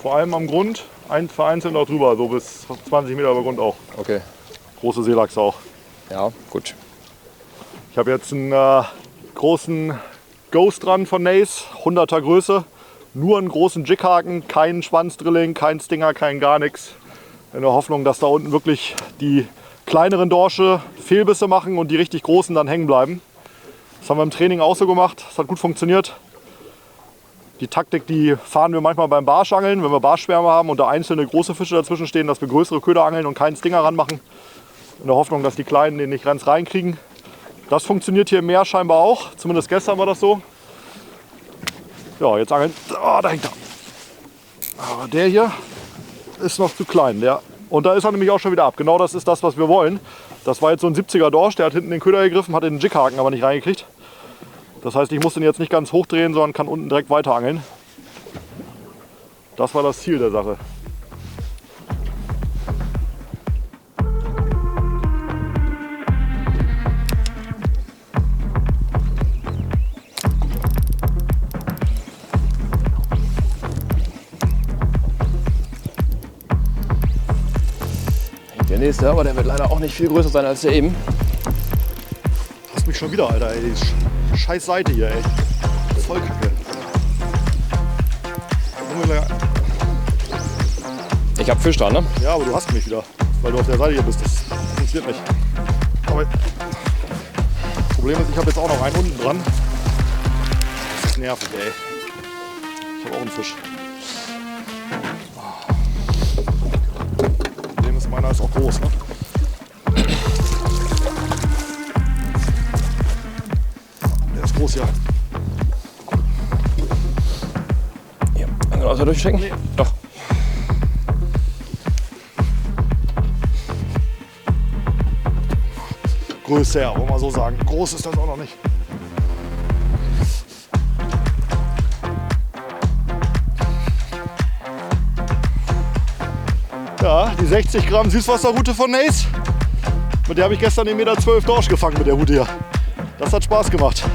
Vor allem am Grund, vereinzelt auch drüber, so bis 20 Meter über Grund auch. Okay. Große Seelachse auch. Ja, gut. Ich habe jetzt einen großen Ghost dran von Nace, 100er Größe. Nur einen großen Jighaken, keinen Schwanzdrilling, kein Stinger, kein gar nichts. In der Hoffnung, dass da unten wirklich die kleineren Dorsche Fehlbisse machen und die richtig großen dann hängen bleiben. Das haben wir im Training auch so gemacht. Das hat gut funktioniert. Die Taktik, die fahren wir manchmal beim Barschangeln, wenn wir Barschwärme haben und da einzelne große Fische dazwischen stehen, dass wir größere Köder angeln und keinen Stinger ranmachen. In der Hoffnung, dass die Kleinen den nicht ganz reinkriegen. Das funktioniert hier im Meer scheinbar auch. Zumindest gestern war das so. Ja, jetzt angeln. Oh, da hängt er. Aber der hier ist noch zu klein. Und da ist er nämlich auch schon wieder ab. Genau das ist das, was wir wollen. Das war jetzt so ein 70er Dorsch, der hat hinten den Köder gegriffen, hat den Jighaken aber nicht reingekriegt. Das heißt, ich muss den jetzt nicht ganz hochdrehen, sondern kann unten direkt weiter angeln. Das war das Ziel der Sache. nächste, aber der wird leider auch nicht viel größer sein als der eben. Hast mich schon wieder, Alter, ey. Die scheiß Seite hier, ey. Voll kacke. Ich hab Fisch dran, ne? Ja, aber du hast mich wieder, weil du auf der Seite hier bist. Das funktioniert nicht. Aber das Problem ist, ich habe jetzt auch noch einen unten dran. Das ist nervig, ey. Ich habe auch einen Fisch. Das Problem ist, meiner ist auch groß, ne? Der ist groß, ja. Hier, Angelauter durchstecken? Nee. Doch. Größer, wollen wir mal so sagen. Groß ist das auch noch nicht. Ja, die 60 Gramm Süßwasserrute von Nace. Mit der habe ich gestern den 1,12 Meter Dorsch gefangen mit der Rute hier. Das hat Spaß gemacht.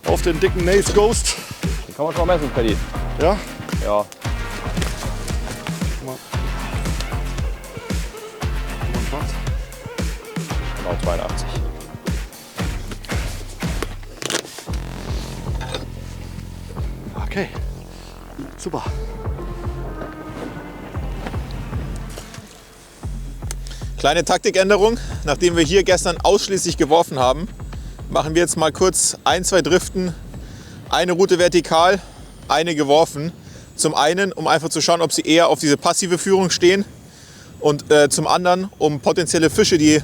Auf den dicken Nace Ghost. Den kann man schon mal messen, Paddy. Ja? Ja. Genau 82. Okay, super. Kleine Taktikänderung. Nachdem wir hier gestern ausschließlich geworfen haben, machen wir jetzt mal kurz 1, 2 Driften. Eine Route vertikal, eine geworfen. Zum einen, um einfach zu schauen, ob sie eher auf diese passive Führung stehen. Und zum anderen, um potenzielle Fische, die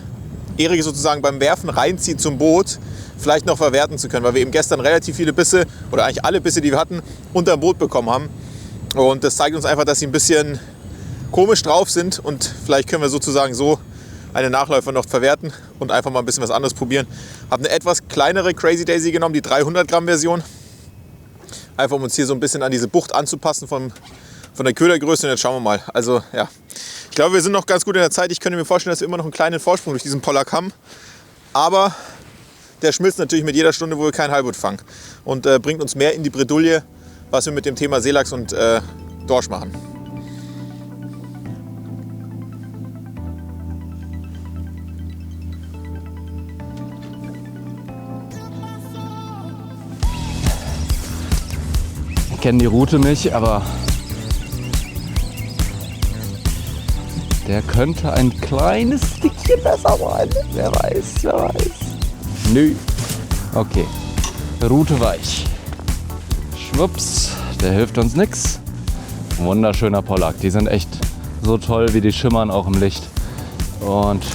Erik sozusagen beim Werfen reinzieht zum Boot, vielleicht noch verwerten zu können. Weil wir eben gestern relativ viele Bisse, oder eigentlich alle Bisse, die wir hatten, unter dem Boot bekommen haben. Und das zeigt uns einfach, dass sie ein bisschen komisch drauf sind. Und vielleicht können wir sozusagen so eine Nachläufer noch verwerten und einfach mal ein bisschen was anderes probieren. Habe eine etwas kleinere Crazy Daisy genommen, die 300 Gramm Version. Einfach um uns hier so ein bisschen an diese Bucht anzupassen von der Ködergröße. Und jetzt schauen wir mal. Also ja, ich glaube, wir sind noch ganz gut in der Zeit. Ich könnte mir vorstellen, dass wir immer noch einen kleinen Vorsprung durch diesen Pollack haben. Aber der schmilzt natürlich mit jeder Stunde, wo wir kein Halbut fangen. Und bringt uns mehr in die Bredouille, was wir mit dem Thema Seelachs und Dorsch machen. Ich kenne die Route nicht, aber der könnte ein kleines Stückchen besser sein. Wer weiß, wer weiß. Nö. Okay. Route weich. Schwupps, der hilft uns nix. Wunderschöner Pollack. Die sind echt so toll, wie die schimmern auch im Licht. Und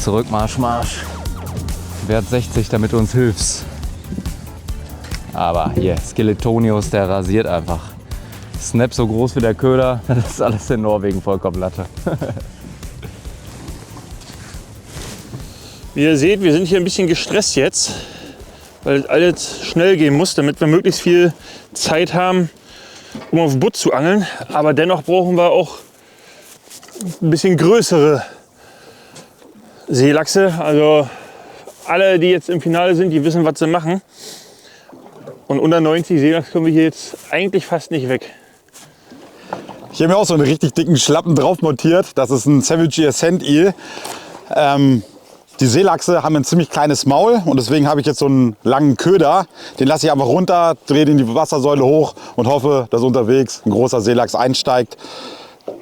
zurück, Marsch, Marsch. Wert 60, damit du uns hilfst. Aber hier, Skeletonius, der rasiert einfach. Snap so groß wie der Köder, das ist alles in Norwegen vollkommen Latte. Wie ihr seht, wir sind hier ein bisschen gestresst jetzt, weil alles schnell gehen muss, damit wir möglichst viel Zeit haben, um auf Butt zu angeln. Aber dennoch brauchen wir auch ein bisschen größere Seelachse. Also alle, die jetzt im Finale sind, die wissen, was sie machen. Und unter 90 Seelachs kommen wir hier jetzt eigentlich fast nicht weg. Ich habe mir auch so einen richtig dicken Schlappen drauf montiert. Das ist ein Savage Ascent Eel. Die Seelachse haben ein ziemlich kleines Maul und deswegen habe ich jetzt so einen langen Köder. Den lasse ich einfach runter, drehe den die Wassersäule hoch und hoffe, dass unterwegs ein großer Seelachs einsteigt.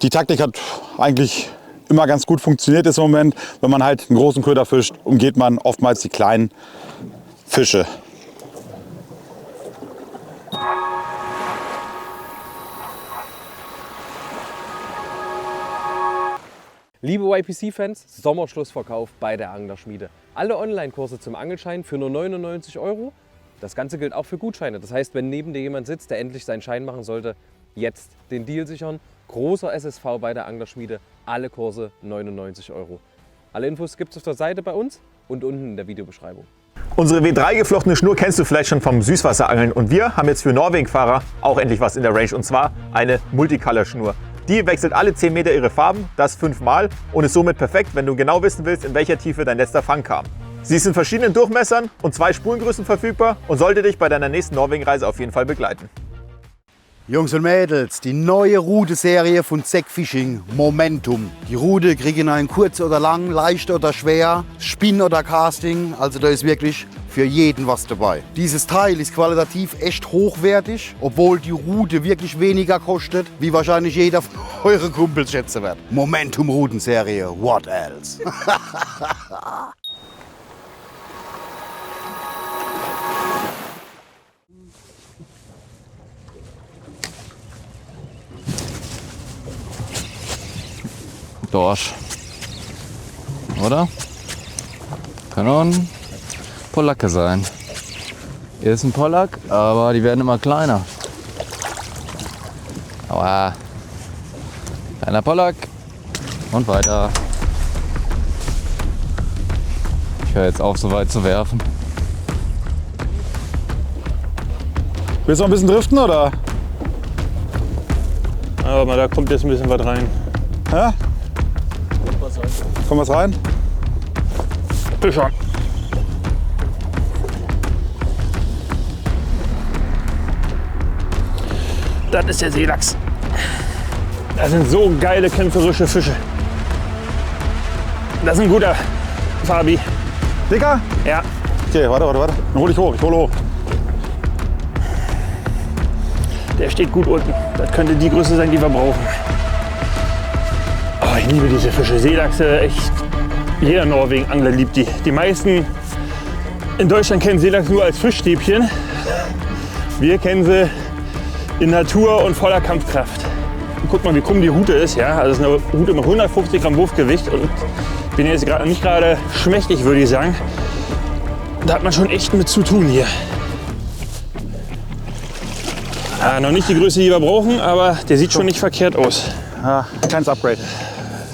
Die Taktik hat eigentlich immer ganz gut funktioniert im Moment. Wenn man halt einen großen Köder fischt, umgeht man oftmals die kleinen Fische. Liebe YPC-Fans, Sommerschlussverkauf bei der Anglerschmiede. Alle Online-Kurse zum Angelschein für nur 99 €. Das Ganze gilt auch für Gutscheine. Das heißt, wenn neben dir jemand sitzt, der endlich seinen Schein machen sollte, jetzt den Deal sichern. Großer SSV bei der Anglerschmiede, alle Kurse 99 €. Alle Infos gibt es auf der Seite bei uns und unten in der Videobeschreibung. Unsere W3 geflochtene Schnur kennst du vielleicht schon vom Süßwasserangeln und wir haben jetzt für Norwegen-Fahrer auch endlich was in der Range und zwar eine Multicolor-Schnur. Die wechselt alle 10 Meter ihre Farben, das 5-mal und ist somit perfekt, wenn du genau wissen willst, in welcher Tiefe dein letzter Fang kam. Sie ist in verschiedenen Durchmessern und 2 Spurengrößen verfügbar und sollte dich bei deiner nächsten Norwegen-Reise auf jeden Fall begleiten. Jungs und Mädels, die neue Rute-Serie von Zec Fishing, Momentum. Die Rute kriegen einen kurz oder lang, leicht oder schwer, Spin oder Casting, also da ist wirklich für jeden was dabei. Dieses Teil ist qualitativ echt hochwertig, obwohl die Rute wirklich weniger kostet, wie wahrscheinlich jeder von euren Kumpels schätzen wird. Momentum Rutenserie, what else? Dorsch. Oder? Kann auch ein Polacke sein. Hier ist ein Pollack, aber die werden immer kleiner. Aua. Kleiner Pollack. Und weiter. Ich höre jetzt auf, so weit zu werfen. Willst du noch ein bisschen driften, oder? Aber mal, da kommt jetzt ein bisschen was rein. Hä? Kommt was rein? Fischer. Das ist der Seelachs. Das sind so geile kämpferische Fische. Das ist ein guter, Fabi. Dicker? Ja. Okay, warte. Dann hol ich hoch, hoch. Der steht gut unten. Das könnte die Größe sein, die wir brauchen. Oh, ich liebe diese Fische. Seelachse, echt. Jeder Norwegen-Angler liebt die. Die meisten in Deutschland kennen Seelachs nur als Fischstäbchen. Wir kennen sie in Natur und voller Kampfkraft. Guck mal, wie krumm die Rute ist. Ja? Also es ist eine Rute mit 150 Gramm Wurfgewicht. Und ich bin jetzt nicht gerade schmächtig, würde ich sagen. Da hat man schon echt mit zu tun hier. Ja, noch nicht die Größe, die wir brauchen, aber der sieht schon nicht verkehrt aus. Ja, kleines Upgrade.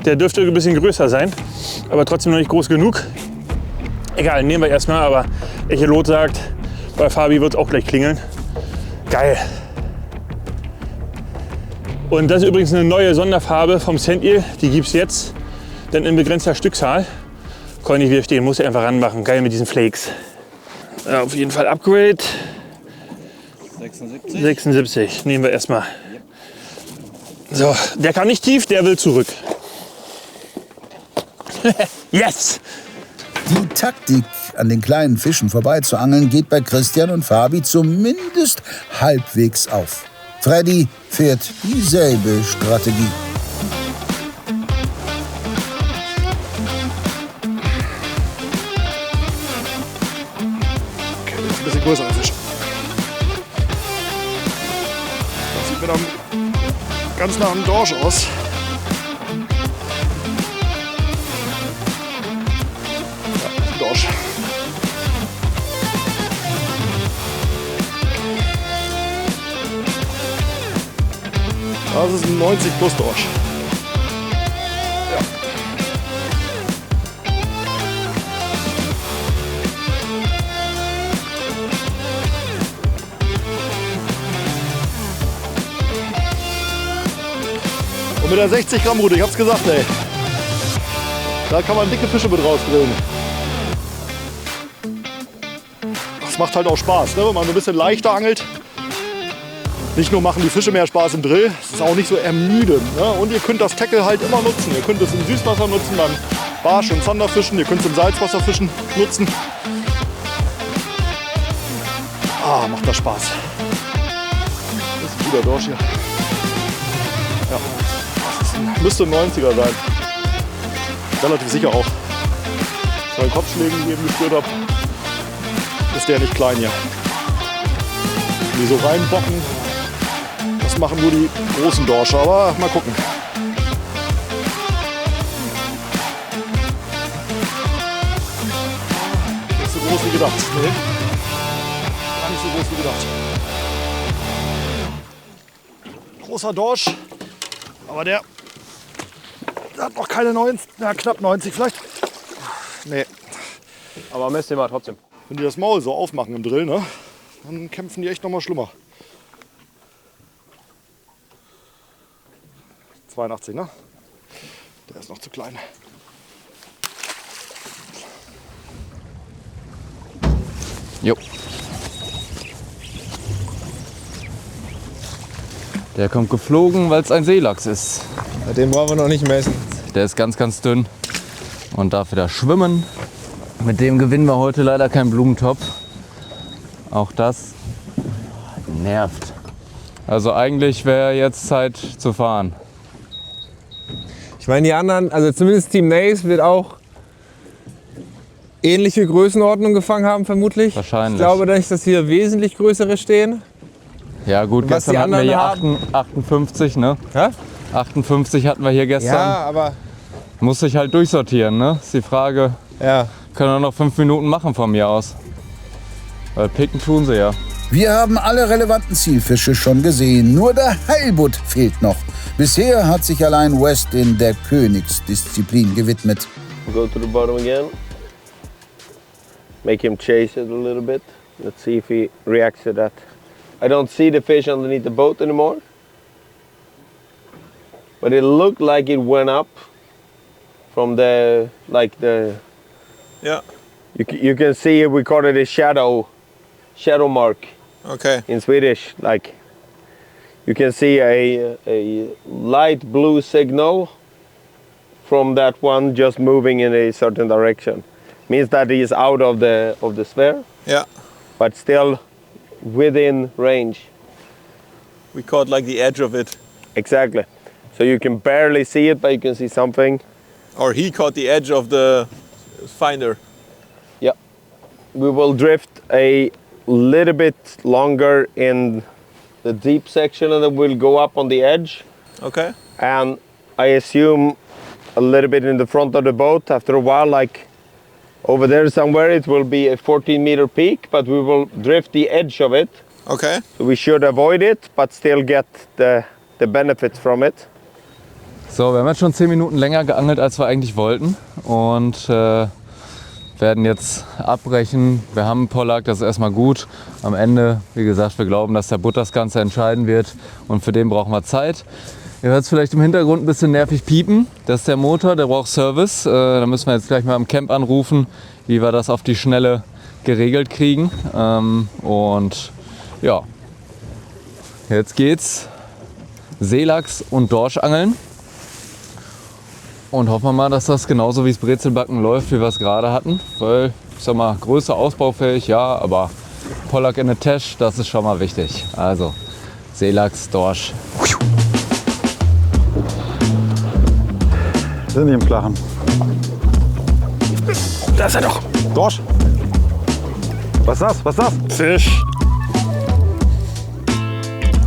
Der dürfte ein bisschen größer sein, aber trotzdem noch nicht groß genug. Egal, nehmen wir erstmal, aber Echolot sagt, bei Fabi wird es auch gleich klingeln. Geil. Und das ist übrigens eine neue Sonderfarbe vom Sand-Eel. Die gibt es jetzt, denn in begrenzter Stückzahl. Kann nicht widerstehen, muss ich einfach ranmachen. Geil mit diesen Flakes. Ja, auf jeden Fall Upgrade. 76 nehmen wir erstmal. So, der kann nicht tief, der will zurück. Yes! Die Taktik, an den kleinen Fischen vorbeizuangeln, geht bei Christian und Fabi zumindest halbwegs auf. Freddy fährt dieselbe Strategie. Okay, das ist ein bisschen größerer Fisch. Das sieht mir dann ganz nach einem Dorsch aus. Ja, Dorsch. Das ist ein 90 plus Dorsch. Ja. Und mit der 60 Gramm Rute, ich hab's gesagt, ey. Da kann man dicke Fische mit rausgrillen. Das macht halt auch Spaß, ne? Wenn man so ein bisschen leichter angelt. Nicht nur machen die Fische mehr Spaß im Drill, es ist auch nicht so ermüdend. Ne? Und ihr könnt das Tackle halt immer nutzen. Ihr könnt es im Süßwasser nutzen, beim Barsch und Zanderfischen. Ihr könnt es im Salzwasserfischen nutzen. Ah, macht das Spaß. Das ist ein guter Dorsch hier. Ja, das müsste ein 90er sein. Relativ sicher auch. Bei den Kopfschlägen, die ich eben gespürt habe, ist der nicht klein hier. Die so reinbocken. Das machen nur die großen Dorsche, aber mal gucken. Nicht so groß wie gedacht. Nee. Gar nicht so groß wie gedacht. Großer Dorsch, aber der hat noch keine 90, na, knapp 90 vielleicht. Nee. Aber messt den mal trotzdem. Wenn die das Maul so aufmachen im Drill, ne, dann kämpfen die echt noch mal schlimmer. 82, ne? Der ist noch zu klein. Jo. Der kommt geflogen, weil es ein Seelachs ist. Den brauchen wir noch nicht messen. Der ist ganz, ganz dünn und darf wieder schwimmen. Mit dem gewinnen wir heute leider keinen Blumentopf. Auch das nervt. Also eigentlich wäre jetzt Zeit zu fahren. Ich meine, die anderen, also zumindest Team Nace wird auch ähnliche Größenordnung gefangen haben, vermutlich. Wahrscheinlich. Ich glaube nicht, dass hier wesentlich größere stehen. Ja gut, Was gestern die hatten wir hier anderen 58, ne? Hä? 58 hatten wir hier gestern. Ja, aber Muss ich halt durchsortieren, ne? Ist die Frage. Ja. Können wir noch 5 Minuten machen von mir aus. Weil picken tun sie ja. Wir haben alle relevanten Zielfische schon gesehen, nur der Heilbutt fehlt noch. Bisher hat sich allein West in der Königsdisziplin gewidmet. Go to the bottom again. Make him chase it a little bit. Let's see if he reacts to that. I don't see the fish underneath the boat anymore. But it looked like it went up from the, Yeah. You can see we call it a shadow mark. Okay. In Swedish, like you can see a light blue signal from that one just moving in a certain direction. Means that he is out of the sphere. Yeah. But still within range. We caught like the edge of it. Exactly. So you can barely see it, but you can see something. Or he caught the edge of the finder. Yeah. We will drift a little bit longer in the deep section and then we'll go up on the edge. Okay. And I assume a little bit in the front of the boat. After a while, like over there somewhere, it will be a 14-meter peak, but we will drift the edge of it. Okay. So we should avoid it, but still get the benefits from it. So, wir haben jetzt schon 10 Minuten länger geangelt, als wir eigentlich wollten. Und werden jetzt abbrechen. Wir haben einen Pollack, das ist erstmal gut. Am Ende, wie gesagt, wir glauben, dass der Butt das Ganze entscheiden wird. Und für den brauchen wir Zeit. Ihr hört es vielleicht im Hintergrund ein bisschen nervig piepen. Das ist der Motor, der braucht Service. Da müssen wir jetzt gleich mal im Camp anrufen, wie wir das auf die Schnelle geregelt kriegen. Und ja, jetzt geht's Seelachs und Dorsch angeln. Und hoffen wir mal, dass das genauso wie das Brezelbacken läuft, wie wir es gerade hatten. Weil, ich sag mal, Größe ausbaufähig, ja, aber Pollack in the Tash, das ist schon mal wichtig. Also, Seelachs, Dorsch. Sind die im Flachen? Da ist er doch. Dorsch. Was ist das? Was ist das? Fisch.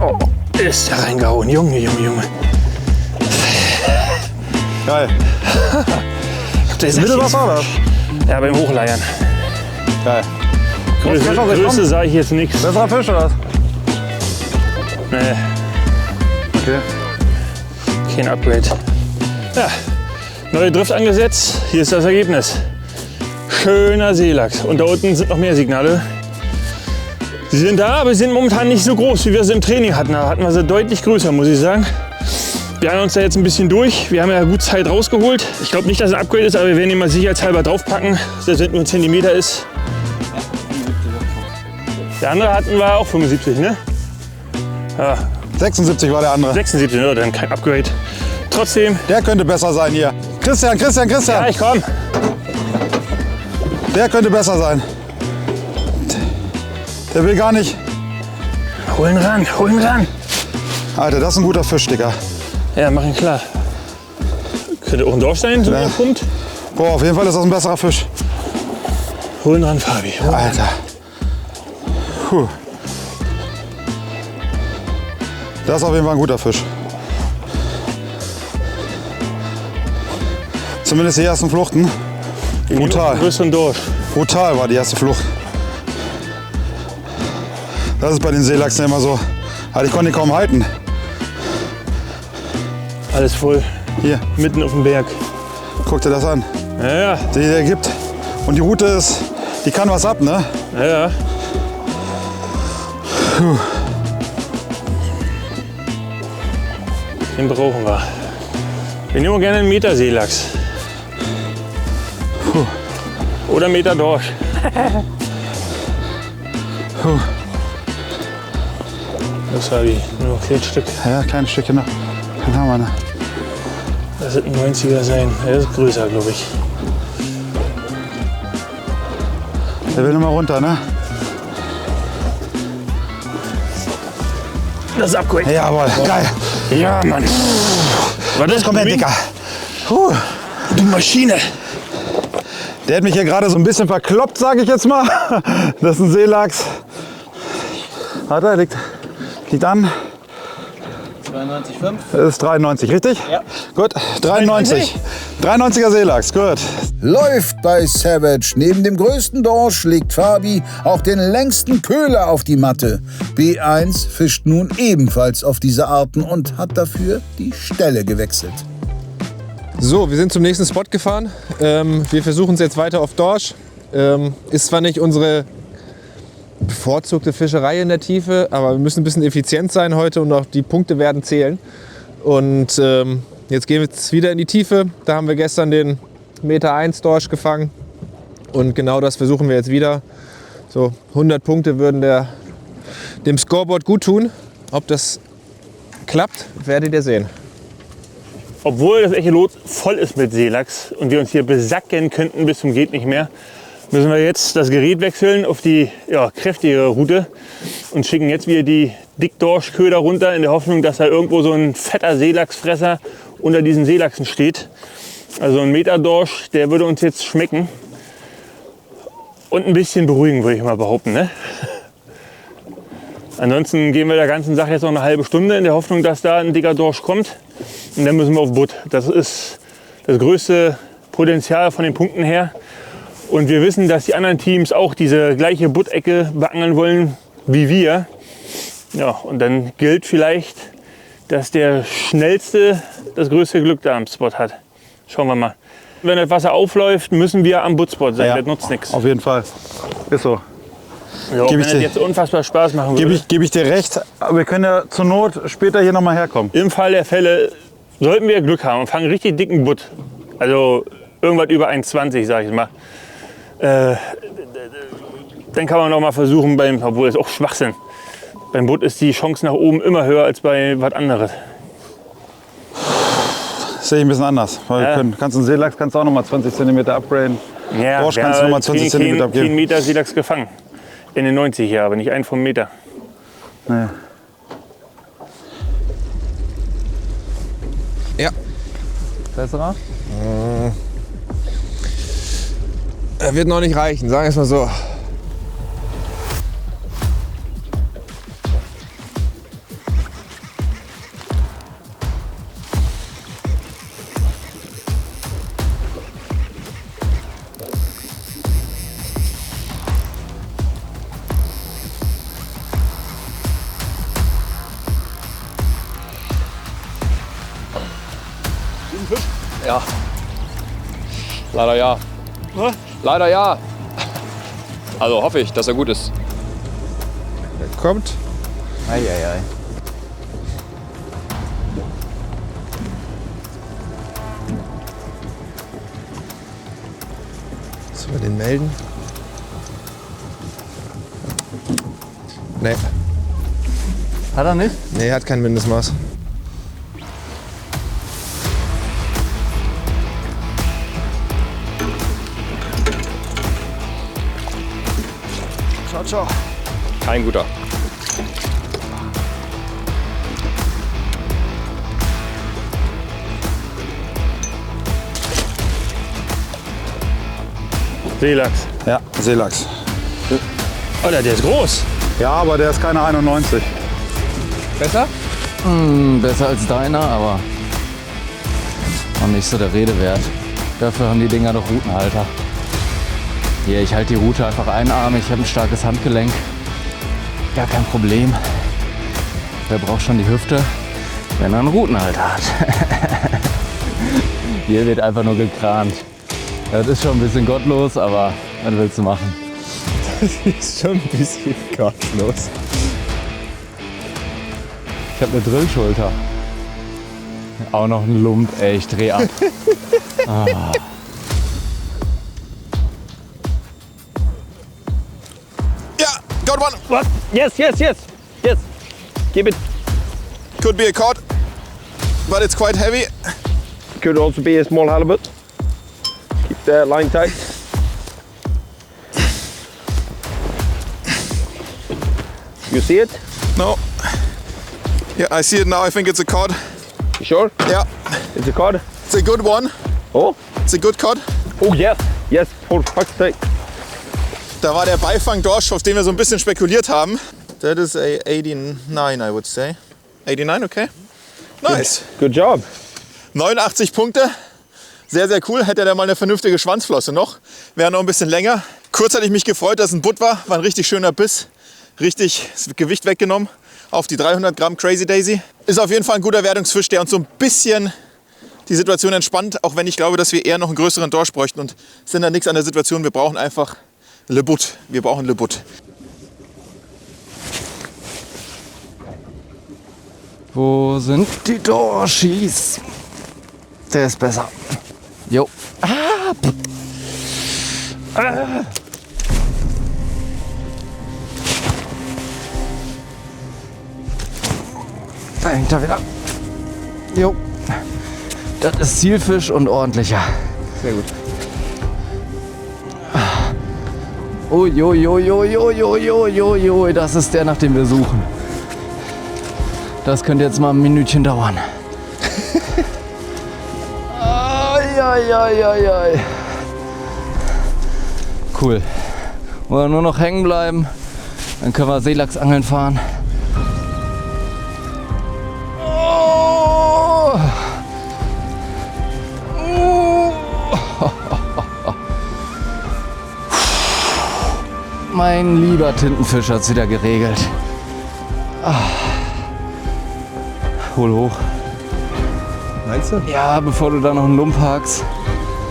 Oh, ist da reingehauen. Junge, Junge, Junge. Geil. Mitte Wasser oder? Ja, beim Hochleiern. Geil. Größe sah ich jetzt nichts. Besserer Fisch oder was? Nee. Okay. Kein Upgrade. Ja, neue Drift angesetzt. Hier ist das Ergebnis. Schöner Seelachs. Und da unten sind noch mehr Signale. Sie sind da, aber sie sind momentan nicht so groß, wie wir sie im Training hatten. Da hatten wir sie deutlich größer, muss ich sagen. Wir haben uns da jetzt ein bisschen durch. Wir haben ja gut Zeit rausgeholt. Ich glaube nicht, dass es ein Upgrade ist, aber wir werden ihn mal sicherheitshalber draufpacken, selbst wenn es nur ein Zentimeter ist. Der andere hatten wir auch 75, ne? Ja. 76 war der andere. 76, ne? Dann kein Upgrade. Trotzdem. Der könnte besser sein hier. Christian, Christian, Christian. Ja, ich komm. Der könnte besser sein. Der will gar nicht. Hol ihn ran, hol ihn ran. Alter, das ist ein guter Fisch, Digga. Ja, mach ihn klar. Könnte auch ein Dorsch sein, so ja. Punkt. Boah, auf jeden Fall ist das ein besserer Fisch. Hol ihn ran, Fabi. Alter. Puh. Das ist auf jeden Fall ein guter Fisch. Zumindest die ersten Fluchten. Brutal. Größeren Dorsch. Brutal war die erste Flucht. Das ist bei den Seelachsen immer so. Also ich konnte ihn kaum halten. Alles voll. Hier. Mitten auf dem Berg. Guck dir das an. Ja, ja. Der gibt. Und die Route ist, die kann was ab, ne? Ja, ja. Puh. Den brauchen wir. Wir nehmen gerne einen Meter Seelachs. Puh. Oder einen Meter Dorsch. Das war die, nur noch ein kleines Stück. Ja, kleines Stückchen noch. Dann haben wir ne? Das wird ein 90er sein. Der ist größer, glaube ich. Der will nochmal runter, ne? Das ist abgeholt. Jawohl, geil. Ja, Mann. Was ist? Komm her, Dicker. Du Maschine. Der hat mich hier gerade so ein bisschen verkloppt, sage ich jetzt mal. Das ist ein Seelachs. Warte, liegt an. 92,5. Das ist 93, richtig? Ja. Gut, 93. 93er Seelachs, gut. Läuft bei Savage. Neben dem größten Dorsch legt Fabi auch den längsten Köhler auf die Matte. B1 fischt nun ebenfalls auf diese Arten und hat dafür die Stelle gewechselt. So, wir sind zum nächsten Spot gefahren. Wir versuchen es jetzt weiter auf Dorsch. Ist zwar nicht unsere bevorzugte Fischerei in der Tiefe, aber wir müssen ein bisschen effizient sein heute und auch die Punkte werden zählen. Und jetzt gehen wir jetzt wieder in die Tiefe. Da haben wir gestern den 1,1 Meter Dorsch gefangen und genau das versuchen wir jetzt wieder. So 100 Punkte würden dem Scoreboard gut tun. Ob das klappt, werdet ihr sehen. Obwohl das Echolot voll ist mit Seelachs und wir uns hier besacken könnten bis zum geht nicht mehr, müssen wir jetzt das Gerät wechseln auf die kräftigere Route und schicken jetzt wieder die Dickdorschköder runter in der Hoffnung, dass da irgendwo so ein fetter Seelachsfresser unter diesen Seelachsen steht. Also ein Meter Dorsch, der würde uns jetzt schmecken und ein bisschen beruhigen, würde ich mal behaupten. Ne? Ansonsten gehen wir der ganzen Sache jetzt noch eine halbe Stunde in der Hoffnung, dass da ein dicker Dorsch kommt. Und dann müssen wir auf Butt. Das ist das größte Potenzial von den Punkten her. Und wir wissen, dass die anderen Teams auch diese gleiche Buttecke beangeln wollen wie wir. Ja, und dann gilt vielleicht, dass der Schnellste das größte Glück da am Spot hat. Schauen wir mal. Wenn das Wasser aufläuft, müssen wir am Buttspot sein. Ja, das nutzt nichts. auf jeden Fall. Ist so. Ja, wenn das jetzt unfassbar Spaß machen würde. Gebe ich dir recht. Aber wir können ja zur Not später hier noch mal herkommen. Im Fall der Fälle sollten wir Glück haben und fangen richtig dicken Butt. Also irgendwas über 1,20, sage ich mal. Dann kann man noch mal versuchen, obwohl das ist auch Schwachsinn. Beim Butt ist die Chance nach oben immer höher als bei was anderes. Das sehe ich ein bisschen anders. Weil kannst einen Seelachs kannst du auch noch mal 20 cm upgraden. Ja, Dorsch kannst du noch mal 20 cm abgeben. 10 Meter Seelachs gefangen. In den 90 Jahren, aber nicht einen vom Meter. Nee. Ja. Besserer? Er wird noch nicht reichen, sagen wir es mal so. Ja. Leider ja. Leider ja. Also hoffe ich, dass er gut ist. Er kommt. Eieiei. Sollen wir den melden? Nee. Hat er nicht? Nee, er hat kein Mindestmaß. Ciao, ciao. Kein guter. Seelachs. Ja, Seelachs. Alter, der ist groß. Ja, aber der ist keine 91. Besser? Besser als deiner, aber noch nicht so der Rede wert. Dafür haben die Dinger doch Routenhalter. Hier, ich halte die Rute einfach einarmig, ich habe ein starkes Handgelenk. Gar kein Problem. Wer braucht schon die Hüfte, wenn er einen Routenhalter hat? Hier wird einfach nur gekrant. Das ist schon ein bisschen gottlos, aber was willst du machen? Das ist schon ein bisschen gottlos. Ich habe eine Drillschulter. Auch noch ein Lump, ey, ich dreh ab. Ah. Ja, got one. What? Yes. Keep it. Could be a cod, but it's quite heavy. Could also be a small halibut. Keep the line tight. You see it? No. Yeah, I see it now. I think it's a cod. You sure? Yeah. It's a cod? It's a good one. Oh? It's a good cod. Oh yes, for fuck's sake. Da war der Beifangdorsch, auf den wir so ein bisschen spekuliert haben. That is a 89, I would say. 89, okay. Nice. Good job. 89 Punkte. Sehr, sehr cool. Hätte er mal eine vernünftige Schwanzflosse noch. Wäre noch ein bisschen länger. Kurz hatte ich mich gefreut, dass es ein Butt war. War ein richtig schöner Biss. Richtig das Gewicht weggenommen. Auf die 300 Gramm Crazy Daisy. Ist auf jeden Fall ein guter Wertungsfisch, der uns so ein bisschen die Situation entspannt. Auch wenn ich glaube, dass wir eher noch einen größeren Dorsch bräuchten. Und sind da nichts an der Situation. Wir brauchen einfach Le Butt. Wir brauchen Le Butt. Wo sind die Dorschis? Der ist besser. Jo. Da hängt er wieder. Jo. Das ist Zielfisch und ordentlicher. Sehr gut. Uiuiuiuiuiuiui, das ist der, nach dem wir suchen. Das könnte jetzt mal ein Minütchen dauern. Ai. Cool. Wollen wir nur noch hängen bleiben, dann können wir Seelachsangeln fahren. Mein lieber Tintenfisch hat's wieder geregelt. Hol hoch. Meinst du? Ja, bevor du da noch einen Lump hakst.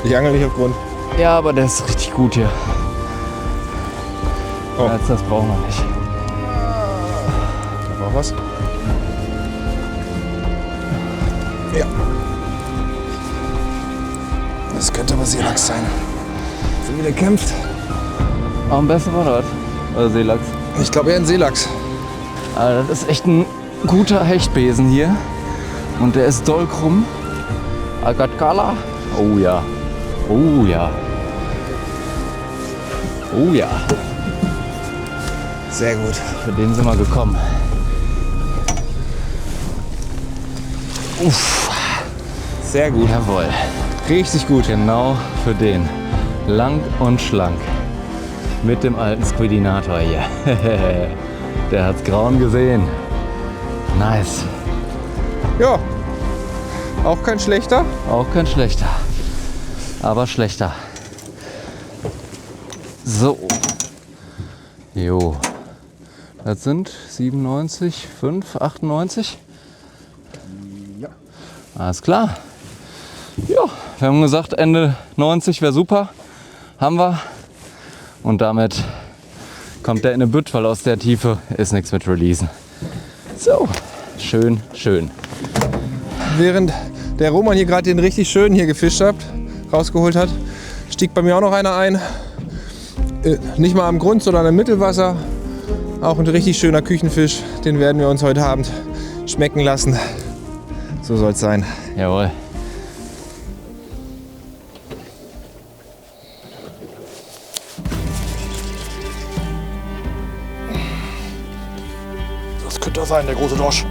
Ich angel nicht auf Grund. Ja, aber der ist richtig gut hier. Oh. Jetzt, das brauchen wir nicht. Da war was. Ja. Das könnte aber Seelachs sein. So wie der kämpft. Am besten war das. Oder Seelachs? Ich glaube eher ein Seelachs. Aber das ist echt ein guter Hechtbesen hier. Und der ist doll krumm. Agatkala. Oh ja. Oh ja. Oh ja. Sehr gut. Für den sind wir gekommen. Uff. Sehr gut. Jawohl. Richtig gut. Genau für den. Lang und schlank. Mit dem alten Squidinator hier. Der hat's grauen gesehen. Nice. Ja. Auch kein schlechter? Auch kein schlechter. Aber schlechter. So. Jo. Das sind 97, 5, 98. Ja. Alles klar. Ja, wir haben gesagt, Ende 90 wäre super. Haben wir. Und damit kommt der in eine Bütt, weil aus der Tiefe ist nichts mit Releasen. So, schön, schön. Während der Roman hier gerade den richtig schönen hier gefischt hat, rausgeholt hat, stieg bei mir auch noch einer ein. Nicht mal am Grund, sondern im Mittelwasser. Auch ein richtig schöner Küchenfisch. Den werden wir uns heute Abend schmecken lassen. So soll es sein. Jawohl. Das könnte er sein, der große Dorsch.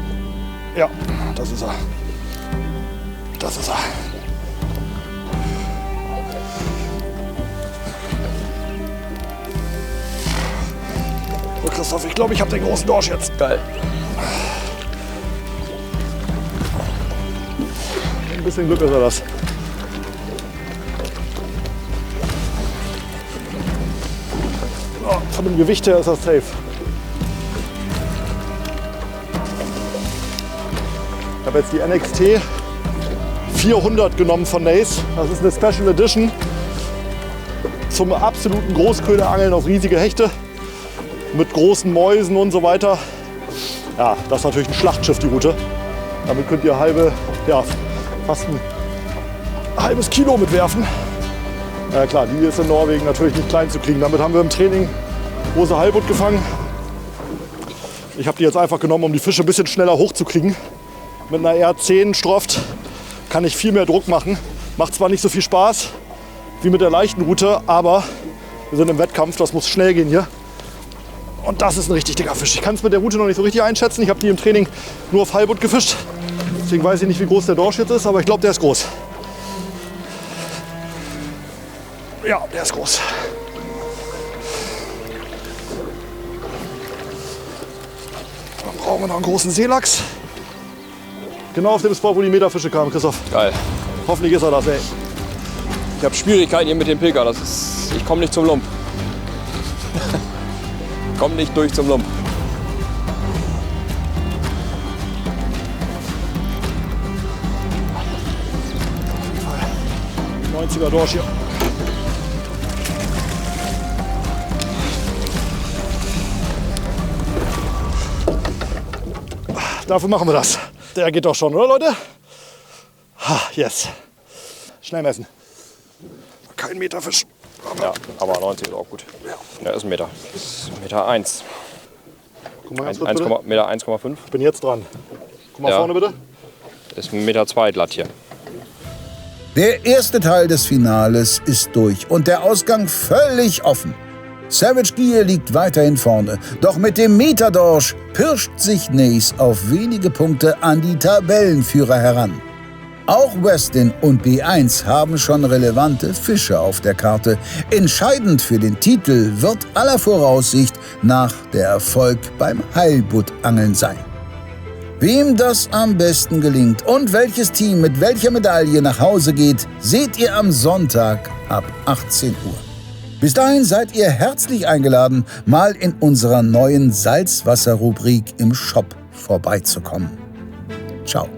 Ja, das ist er. Das ist er. So, Christoph, ich glaube, ich habe den großen Dorsch jetzt. Geil. Ein bisschen Glück ist er das. Oh, von dem Gewicht her ist das safe. Ich habe jetzt die NXT 400 genommen von Nace. Das ist eine Special Edition zum absoluten Großköderangeln auf riesige Hechte mit großen Mäusen und so weiter. Ja, das ist natürlich ein Schlachtschiff, die Route. Damit könnt ihr fast ein halbes Kilo mitwerfen. Ja klar, die ist in Norwegen natürlich nicht klein zu kriegen. Damit haben wir im Training große Halbut gefangen. Ich habe die jetzt einfach genommen, um die Fische ein bisschen schneller hochzukriegen. Mit einer R10 Stroft kann ich viel mehr Druck machen. Macht zwar nicht so viel Spaß wie mit der leichten Route, aber wir sind im Wettkampf, das muss schnell gehen hier. Und das ist ein richtig dicker Fisch. Ich kann es mit der Route noch nicht so richtig einschätzen. Ich habe die im Training nur auf Halbbutt gefischt. Deswegen weiß ich nicht, wie groß der Dorsch jetzt ist, aber ich glaube, der ist groß. Ja, der ist groß. Dann brauchen wir noch einen großen Seelachs. Genau auf dem Spot, wo die Meterfische kamen, Christoph. Geil. Hoffentlich ist er das, ey. Ich habe Schwierigkeiten hier mit dem Pilger. Ich komme nicht zum Lump. Komm nicht durch zum Lump. Ein 90er Dorsch hier. Dafür machen wir das. Der geht doch schon, oder Leute? Yes. Schnell messen. Kein Meterfisch. Ja, aber 90 ist auch gut. Ja, ist ein Meter. Ist 1,1 Meter. 1. Guck mal ganz kurz, bitte. Meter 1,5. Ich bin jetzt dran. Guck mal vorne bitte. Ist 1,2 Meter glatt hier. Der erste Teil des Finales ist durch und der Ausgang völlig offen. Savage Gear liegt weiterhin vorne, doch mit dem Meterdorsch pirscht sich Nace auf wenige Punkte an die Tabellenführer heran. Auch Westin und B1 haben schon relevante Fische auf der Karte. Entscheidend für den Titel wird aller Voraussicht nach der Erfolg beim Heilbuttangeln sein. Wem das am besten gelingt und welches Team mit welcher Medaille nach Hause geht, seht ihr am Sonntag ab 18 Uhr. Bis dahin seid ihr herzlich eingeladen, mal in unserer neuen Salzwasser-Rubrik im Shop vorbeizukommen. Ciao.